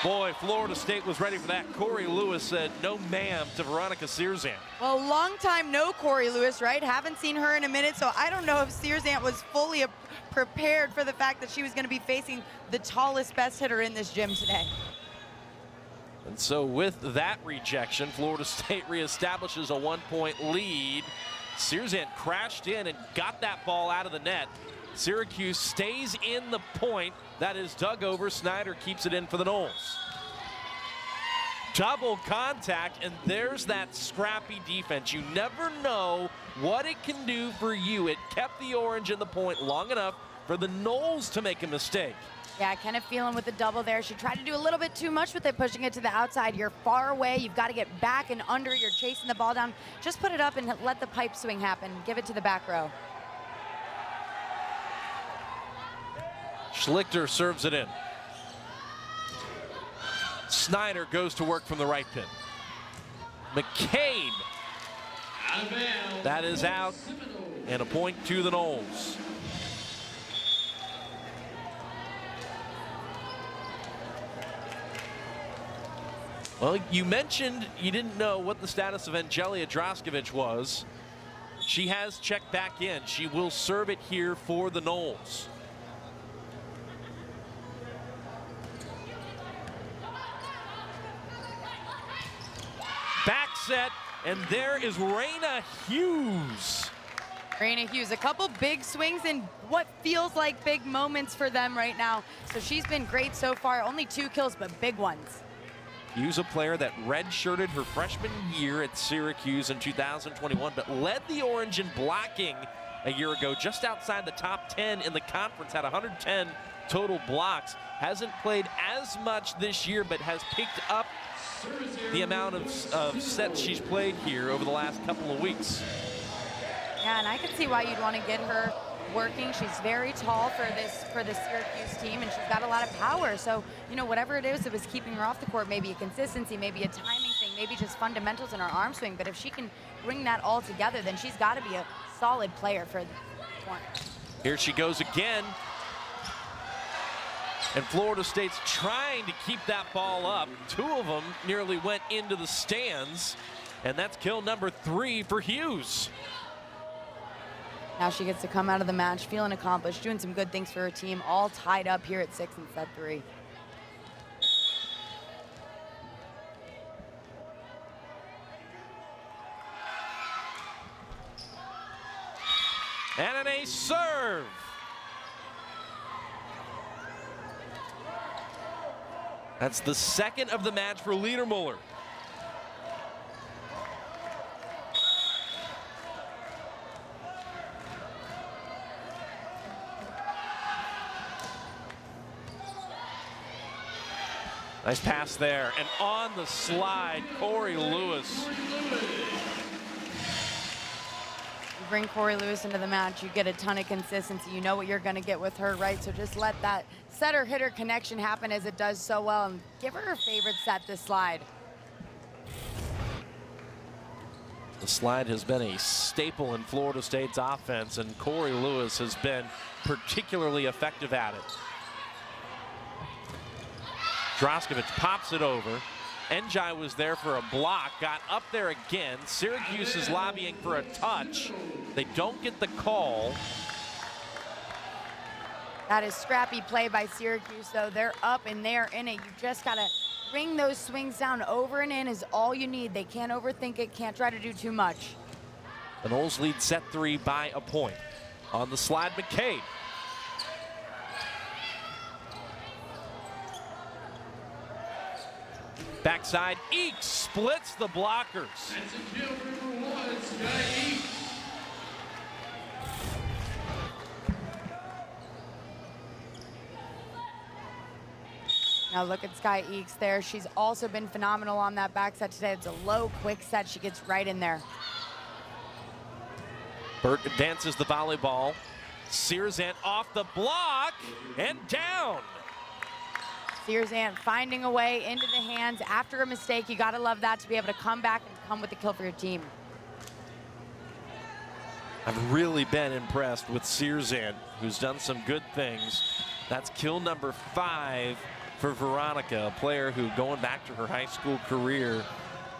Boy, Florida State was ready for that. Corey Lewis said no ma'am to Veronica Searzant. Well, long time no Corey Lewis, right? Haven't seen her in a minute, so I don't know if Searzant was fully prepared for the fact that she was going to be facing the tallest, best hitter in this gym today. And so with that rejection, Florida State reestablishes a 1-point lead. Searzant crashed in and got that ball out of the net. Syracuse stays in the point. That is dug over. Snyder keeps it in for the Noles. Double contact, and there's that scrappy defense. You never know what it can do for you. It kept the Orange in the point long enough for the Noles to make a mistake. Yeah, kind of feeling with the double there. She tried to do a little bit too much with it, pushing it to the outside. You're far away. You've got to get back and under. You're chasing the ball down. Just put it up and let the pipe swing happen. Give it to the back row. Schlichter serves it in. Snyder goes to work from the right pin. McCabe. That is out, and a point to the Noles. Well, you mentioned you didn't know what the status of Angelia Draskovic was. She has checked back in. She will serve it here for the Noles. Back set, and there is Raina Hughes. Raina Hughes, a couple big swings in what feels like big moments for them right now. So she's been great so far. Only 2 kills, but big ones. Hughes, a player that redshirted her freshman year at Syracuse in 2021, but led the Orange in blocking a year ago, just outside the top 10 in the conference, had 110 total blocks. Hasn't played as much this year, but has picked up the amount of sets she's played here over the last couple of weeks. Yeah, and I can see why you'd want to get her working. She's very tall for the Syracuse team, and she's got a lot of power. So, you know, whatever it is that was keeping her off the court, maybe a consistency, maybe a timing thing, maybe just fundamentals in her arm swing. But if she can bring that all together, then she's got to be a solid player for the tournament. Here she goes again. And Florida State's trying to keep that ball up. 2 of them nearly went into the stands. And that's kill number 3 for Hughes. Now she gets to come out of the match feeling accomplished, doing some good things for her team, all tied up here at 6 in set 3. And an ace serve. That's the 2nd of the match for Liedermuller. Nice pass there, and on the slide, Corey Lewis. You bring Corey Lewis into the match, you get a ton of consistency. You know what you're going to get with her, right? So just let that setter-hitter connection happen as it does so well, and give her favorite set, this slide. The slide has been a staple in Florida State's offense, and Corey Lewis has been particularly effective at it. Draskovic pops it over. Njai was there for a block, got up there again. Syracuse is lobbying for a touch. They don't get the call. That is scrappy play by Syracuse, though. They're up and they're in it. You just got to bring those swings down. Over and in is all you need. They can't overthink it, can't try to do too much. The Noles lead set 3 by a point. On the slide, McCabe. Backside, Eeks splits the blockers. That's a kill for number 1, Sky Eeks. Now look at Sky Eeks there. She's also been phenomenal on that back set today. It's a low, quick set. She gets right in there. Burt advances the volleyball. Searzant off the block and down. Searzant finding a way into the hands after a mistake. You gotta love that, to be able to come back and come with the kill for your team. I've really been impressed with Searzant, who's done some good things. That's kill number 5 for Veronica, a player who, going back to her high school career,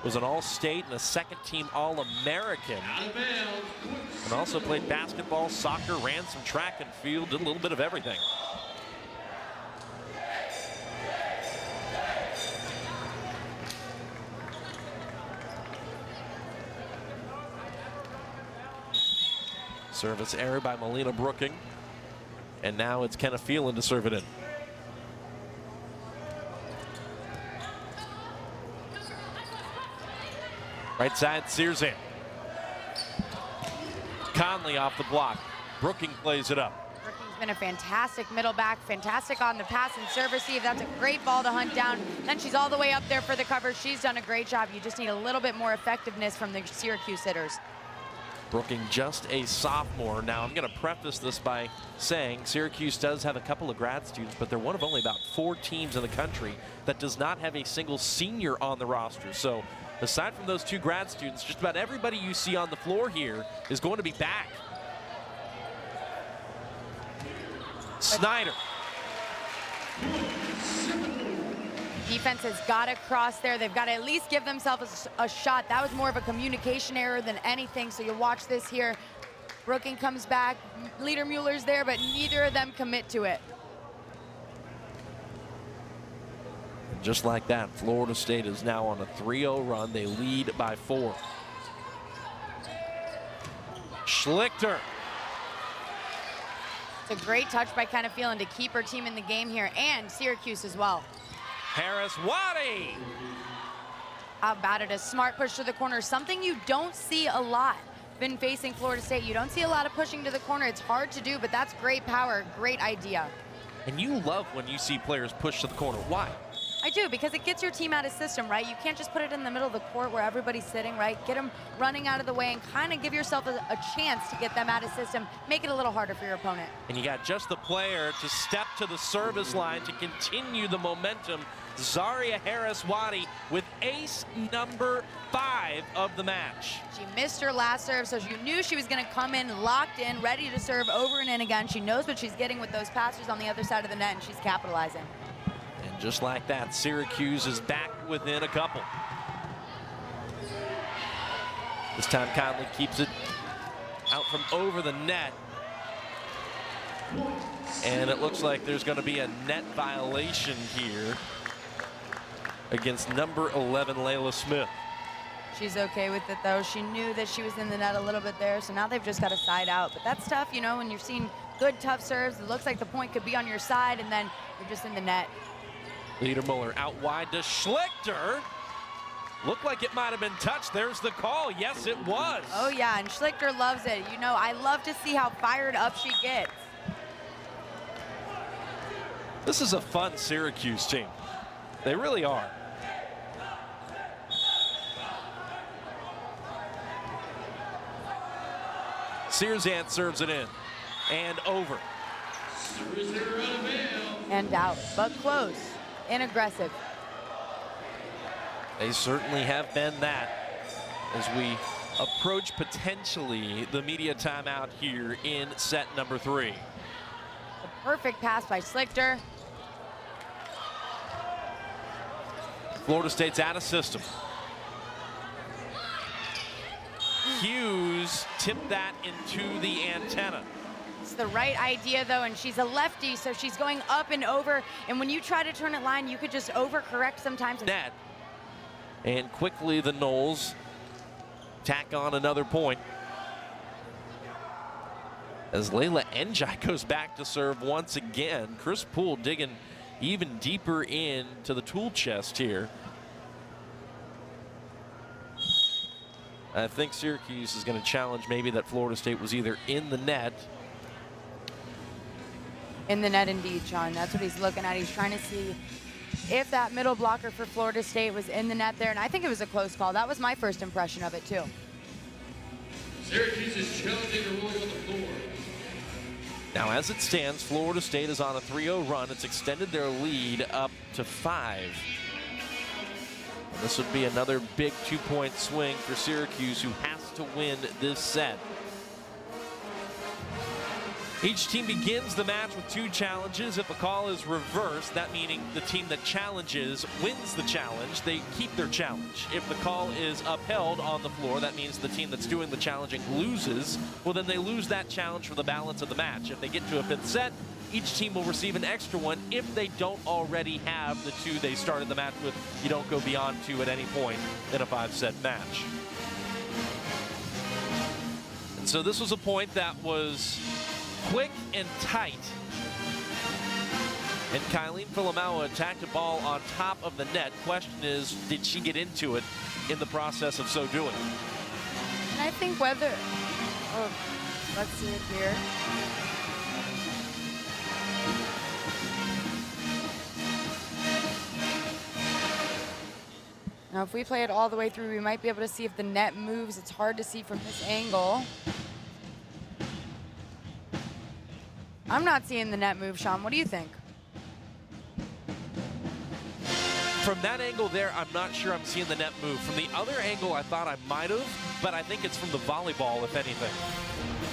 was an All-State and a second-team All-American. And also played basketball, soccer, ran some track and field, did a little bit of everything. Service error by Melina Brooking. And now it's Kenna Phelan to serve it in. Right side, Searzant. Conley off the block. Brooking plays it up. Brooking's been a fantastic middle back, fantastic on the pass and serve receive. That's a great ball to hunt down. Then she's all the way up there for the cover. She's done a great job. You just need a little bit more effectiveness from the Syracuse hitters. Brooking just a sophomore. Now, I'm going to preface this by saying Syracuse does have a couple of grad students, but they're one of only about 4 teams in the country that does not have a single senior on the roster. So aside from those 2 grad students, just about everybody you see on the floor here is going to be back. Snyder. defense has got to cross there. They've got to at least give themselves a shot. That was more of a communication error than anything, so you watch this here. Brooking comes back, Leader Mueller's there, but neither of them commit to it. Just like that, Florida State is now on a 3-0 run. They lead by 4. Schlichter. It's a great touch by Kind of Feeling to keep her team in the game here, and Syracuse as well. Harris Waddy. How about it? A smart push to the corner, something you don't see a lot. Been facing Florida State, you don't see a lot of pushing to the corner. It's hard to do, but that's great power, great idea. And you love when you see players push to the corner. Why? I do, because it gets your team out of system, right? You can't just put it in the middle of the court where everybody's sitting, right? Get them running out of the way and kind of give yourself a chance to get them out of system. Make it a little harder for your opponent. And you got just the player to step to the service line to continue the momentum. Zaria Harris-Waddy with ace number 5 of the match. She missed her last serve, so you knew she was going to come in locked in, ready to serve over and in again. She knows what she's getting with those passers on the other side of the net, and she's capitalizing. And just like that, Syracuse is back within a couple. This time Conley keeps it out from over the net. And it looks like there's going to be a net violation here against number 11, Layla Smith. She's okay with it, though. She knew that she was in the net a little bit there, so now they've just got to side out. But that's tough, you know, when you're seeing good, tough serves. It looks like the point could be on your side, and then you're just in the net. Leader Mueller out wide to Schlichter. Looked like it might have been touched. There's the call. Yes, it was. Oh, yeah, and Schlichter loves it. You know, I love to see how fired up she gets. This is a fun Syracuse team. They really are. Searzant serves it in and over. And out, but close and aggressive. They certainly have been that as we approach potentially the media timeout here in set number 3. A perfect pass by Schlichter. Florida State's out of system. Hughes tipped that into the antenna. It's the right idea, though, and she's a lefty, so she's going up and over. And when you try to turn it line, you could just overcorrect sometimes. Net. And quickly the Noles tack on another point as Layla Njai goes back to serve once again. Chris Poole digging even deeper into the tool chest here. I think Syracuse is going to challenge maybe that Florida State was either in the net. In the net, indeed, Sean. That's what he's looking at. He's trying to see if that middle blocker for Florida State was in the net there, and I think it was a close call. That was my first impression of it, too. Syracuse is challenging the rolling on the floor. Now, as it stands, Florida State is on a 3-0 run. It's extended their lead up to 5. And this would be another big 2-point swing for Syracuse, who has to win this set. Each team begins the match with 2 challenges. If a call is reversed, that meaning the team that challenges wins the challenge, they keep their challenge. If the call is upheld on the floor, that means the team that's doing the challenging loses. Well, then they lose that challenge for the balance of the match. If they get to a 5th set, each team will receive an extra one. If they don't already have the 2 they started the match with, you don't go beyond 2 at any point in a 5-set match. And so this was a point that was quick and tight. And Kylene Filamau attacked a ball on top of the net. Question is, did she get into it in the process of so doing? And I think whether, let's see it here. Now, if we play it all the way through, we might be able to see if the net moves. It's hard to see from this angle. I'm not seeing the net move, Sean. What do you think? From that angle there, I'm not sure I'm seeing the net move. From the other angle, I thought I might have, but I think it's from the volleyball, if anything.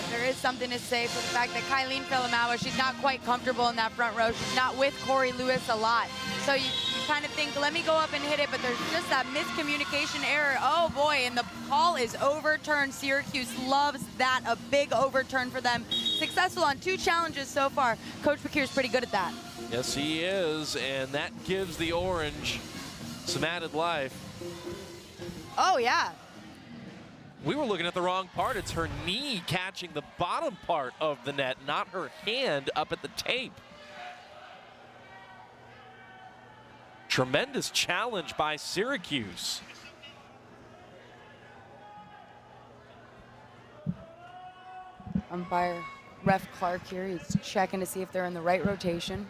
There is something to say for the fact that Kylene Filamau, she's not quite comfortable in that front row. She's not with Corey Lewis a lot. So you kind of think, let me go up and hit it, but there's just that miscommunication error. Oh boy, and the ball is overturned. Syracuse loves that, a big overturn for them. Successful on 2 challenges so far. Coach Bakir's pretty good at that. Yes, he is, and that gives the Orange some added life. Oh yeah. We were looking at the wrong part. It's her knee catching the bottom part of the net, not her hand up at the tape. Tremendous challenge by Syracuse. Umpire Ref Clark here, he's checking to see if they're in the right rotation.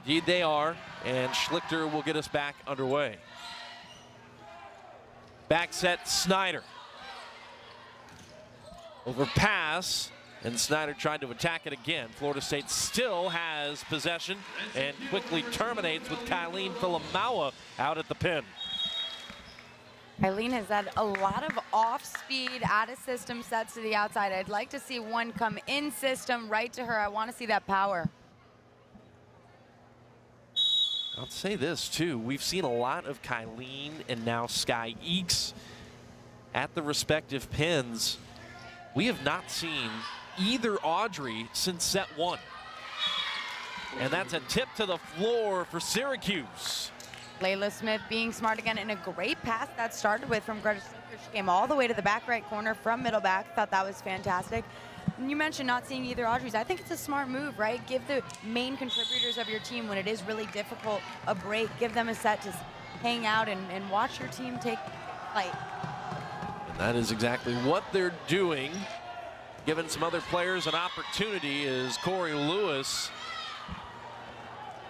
Indeed they are, and Schlichter will get us back underway. Back set, Snyder. Over pass, and Snyder tried to attack it again. Florida State still has possession and quickly terminates with Kyleen Filamaua out at the pin. Eileen has had a lot of off-speed, out-of-system sets to the outside. I'd like to see one come in system right to her. I want to see that power. I'll say this too, we've seen a lot of Kyleen and now Sky Eeks at the respective pins. We have not seen either Audrey since set 1. And that's a tip to the floor for Syracuse. Layla Smith being smart again, and a great pass that started with from Greta Schlichter. She came all the way to the back right corner from middle back. Thought that was fantastic. And you mentioned not seeing either Audrey's. I think it's a smart move, right? Give the main contributors of your team, when it is really difficult, a break. Give them a set to hang out and watch your team take flight. And that is exactly what they're doing. Giving some other players an opportunity is Corey Lewis.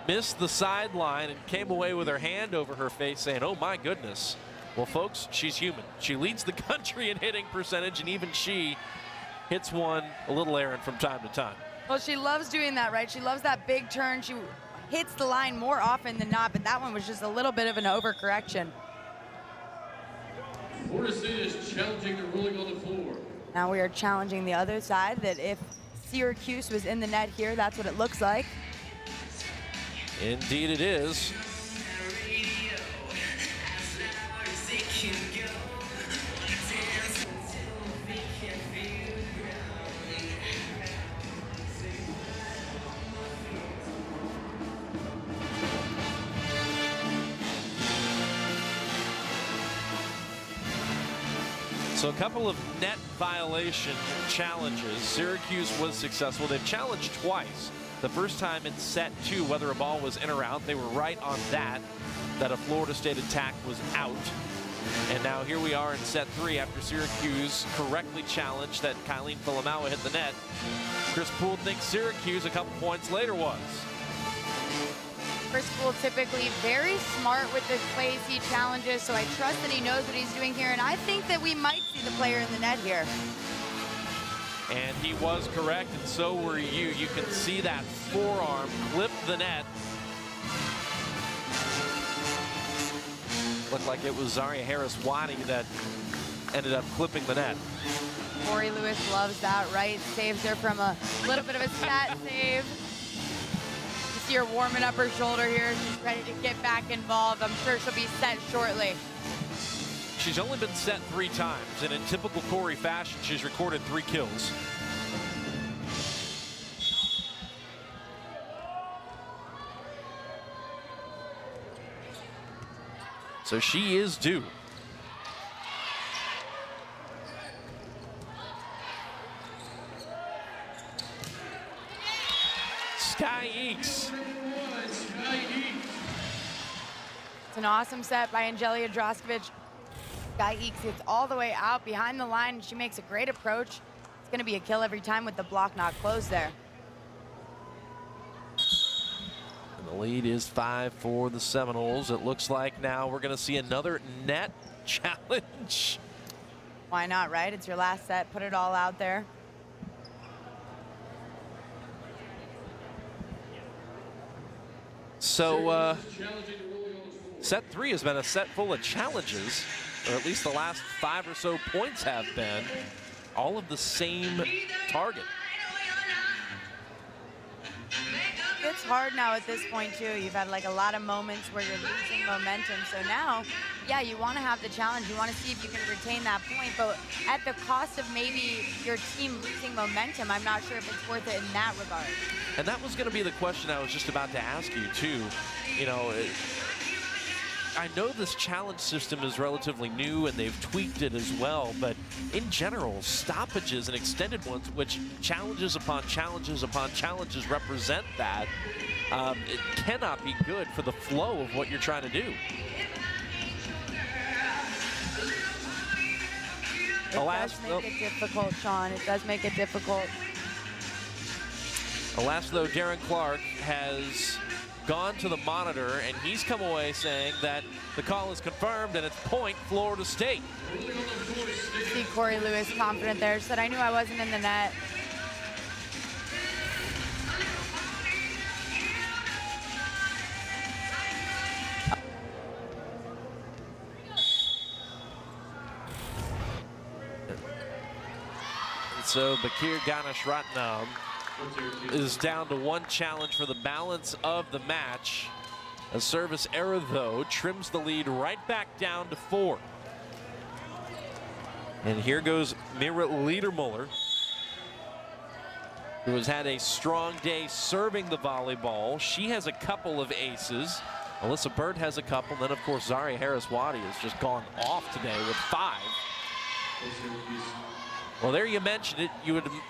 Missed the sideline and came away with her hand over her face saying, oh my goodness. Well folks, she's human. She leads the country in hitting percentage, and even she hits one a little errant from time to time. Well, she loves doing that, right? She loves that big turn. She hits the line more often than not, but that one was just a little bit of an overcorrection. Florida State is challenging the ruling on the floor. Now we are challenging the other side, that if Syracuse was in the net here, that's what it looks like. Indeed it is. So a couple of net violation challenges. Syracuse was successful. They've challenged twice. The first time in set 2, whether a ball was in or out, they were right on that a Florida State attack was out. And now here we are in set 3 after Syracuse correctly challenged that Kyleen Filamaua hit the net. Chris Poole thinks Syracuse a couple points later was. Chris Poole typically very smart with the plays he challenges, so I trust that he knows what he's doing here, and I think that we might see the player in the net here. And he was correct, and so were you. You can see that forearm clip the net. Looked like it was Zaria Harris-Wadi that ended up clipping the net. Corey Lewis loves that, right? Saves her from a little bit of a stat save. You see her warming up her shoulder here. She's ready to get back involved. I'm sure she'll be set shortly. She's only been set 3 times, and in typical Corey fashion, she's recorded 3 kills. So she is due. Sky Eeks. It's an awesome set by Angelia Droskovic. Sky Eeks gets all the way out behind the line, and she makes a great approach. It's going to be a kill every time with the block not closed there. And the lead is 5 for the Seminoles. It looks like now we're going to see another net challenge. Why not, right? It's your last set. Put it all out there. So Set 3 has been a set full of challenges, or at least the last 5 or so points have been all of the same target. It's hard now at this point too. You've had like a lot of moments where you're losing momentum. So now, yeah, you want to have the challenge. You want to see if you can retain that point, but at the cost of maybe your team losing momentum, I'm not sure if it's worth it in that regard. And that was going to be the question I was just about to ask you too. You know, I know this challenge system is relatively new and they've tweaked it as well, but in general, stoppages and extended ones, which challenges upon challenges upon challenges represent that, it cannot be good for the flow of what you're trying to do. It does make it difficult, Sean. It does make it difficult. Alas, though, Darren Clark has gone to the monitor, and he's come away saying that the call is confirmed, and it's point Florida State. See Corey Lewis confident there. Said, I knew I wasn't in the net. And so Bakir Ganeshratnam is down to 1 challenge for the balance of the match. A service error, though, trims the lead right back down to 4. And here goes Mira Liedermuller, who has had a strong day serving the volleyball. She has a couple of aces. Alyssa Bird has a couple. Then, of course, Zaria Harris-Wadi has just gone off today with 5. Well, there you mentioned it.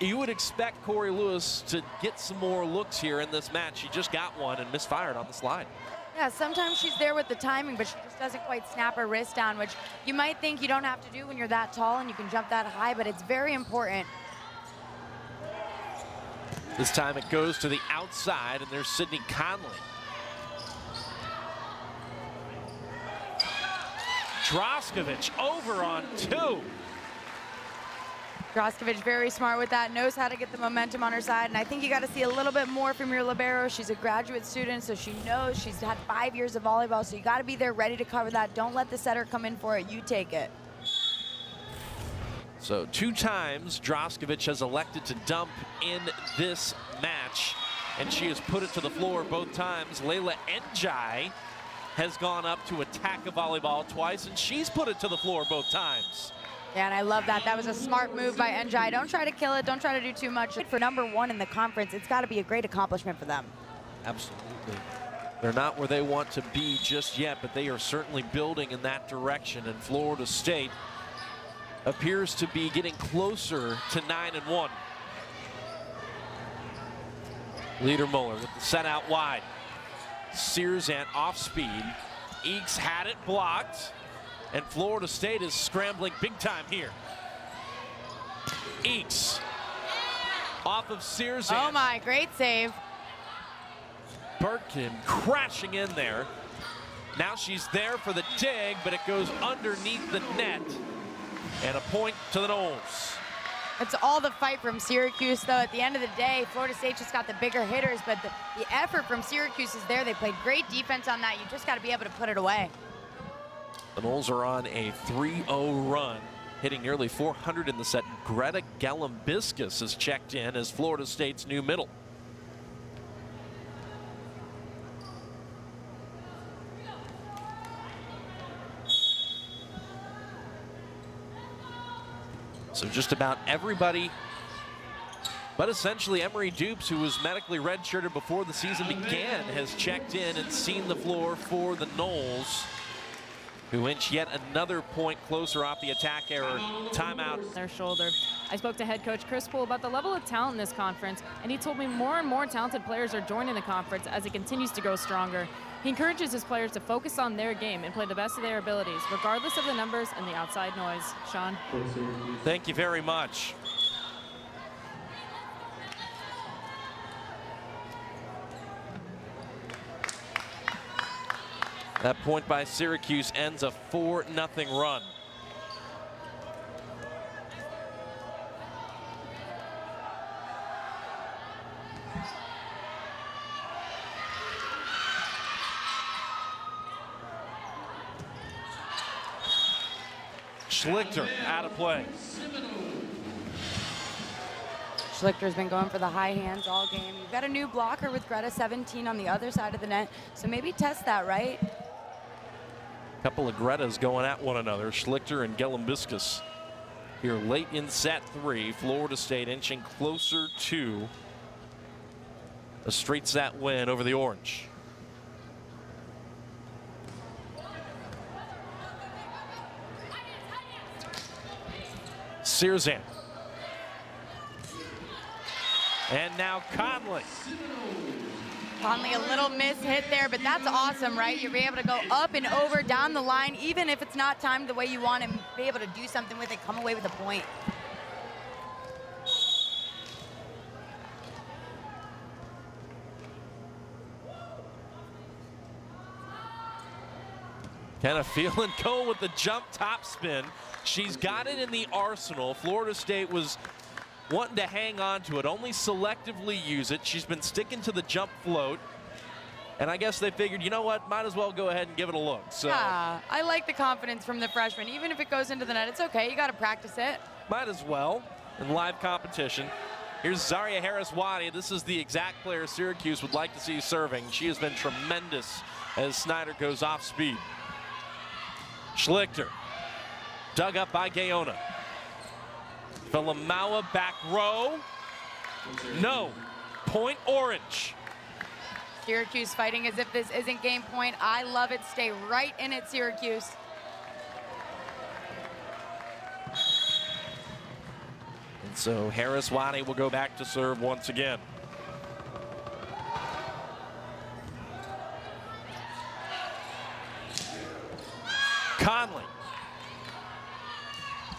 You would expect Corey Lewis to get some more looks here in this match. She just got one and misfired on the slide. Yeah, sometimes she's there with the timing, but she just doesn't quite snap her wrist down, which you might think you don't have to do when you're that tall and you can jump that high, but it's very important. This time it goes to the outside, and there's Sydney Conley. Droskovic over on 2. Droskovic very smart with that, knows how to get the momentum on her side, and I think you got to see a little bit more from your libero. She's a graduate student, so she knows she's had 5 years of volleyball, so you got to be there ready to cover that. Don't let the setter come in for it. You take it. So 2 times Droskovic has elected to dump in this match, and she has put it to the floor both times. Layla Njai has gone up to attack a volleyball twice, and she's put it to the floor both times. Yeah, and I love that. That was a smart move by Njai. Don't try to kill it. Don't try to do too much. For #1 in the conference, it's got to be a great accomplishment for them. Absolutely. They're not where they want to be just yet, but they are certainly building in that direction, and Florida State appears to be getting closer to 9-1. Liedermuller with the set out wide. Searzant off speed. Eakes had it blocked, and Florida State is scrambling big time here. Eakes off of Searzant. Oh my, great save. Birkin crashing in there. Now she's there for the dig, but it goes underneath the net. And a point to the Noles. It's all the fight from Syracuse, though. At the end of the day, Florida State just got the bigger hitters, but the effort from Syracuse is there. They played great defense on that. You just got to be able to put it away. The Noles are on a 3-0 run, hitting nearly 400 in the set. Greta Gallambiscus has checked in as Florida State's new middle. So just about everybody, but essentially Emery Dupes, who was medically redshirted before the season began, has checked in and seen the floor for the Noles, who inch yet another point closer off the attack error. Timeout. Their shoulder. I spoke to head coach Chris Poole about the level of talent in this conference, and he told me more and more talented players are joining the conference as it continues to grow stronger. He encourages his players to focus on their game and play the best of their abilities, regardless of the numbers and the outside noise. Sean. Thank you very much. That point by Syracuse ends a 4-0 run. Schlichter out of play. Schlichter's been going for the high hands all game. You've got a new blocker with Greta 17 on the other side of the net, so maybe test that, right? Couple of Gretas going at one another, Schlichter and Gelambiskas. Here late in set 3, Florida State inching closer to a straight set win over the Orange. Searzan. And now Conley. Conley, a little miss hit there, but that's awesome, right? You'll be able to go up and over down the line, even if it's not timed the way you want, and be able to do something with it, come away with a point. Kind of feeling going with the jump top spin. She's got it in the arsenal. Florida State was wanting to hang on to it, only selectively use it. She's been sticking to the jump float. And I guess they figured, you know what, might as well go ahead and give it a look. So yeah, I like the confidence from the freshman. Even if it goes into the net, it's okay. You got to practice it. Might as well in live competition. Here's Zaria Harris-Wadi. This is the exact player Syracuse would like to see serving. She has been tremendous as Snyder goes off speed. Schlichter, dug up by Gaona. Vilamaua back row. No. Point Orange. Syracuse fighting as if this isn't game point. I love it. Stay right in it, Syracuse. And so Harris-Wadi will go back to serve once again. Conley.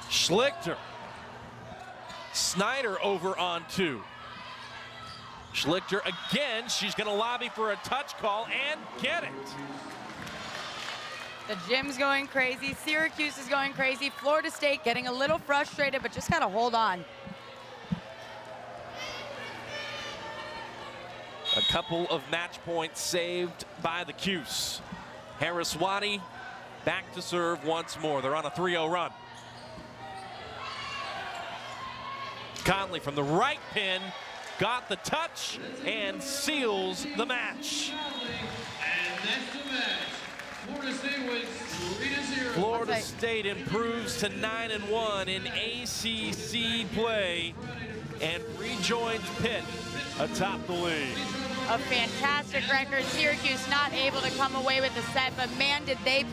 Schlichter. Snyder over on 2. Schlichter again. She's going to lobby for a touch call and get it. The gym's going crazy. Syracuse is going crazy. Florida State getting a little frustrated, but just got to hold on. A couple of match points saved by the Cuse. Harris-Wadi back to serve once more. They're on a 3-0 run. Conley from the right pin got the touch and seals the match. And that's the match. Florida State wins 3-0. Florida State improves to 9-1 in ACC play and rejoins Pitt atop the league. A fantastic record. Syracuse not able to come away with the set, but man, did they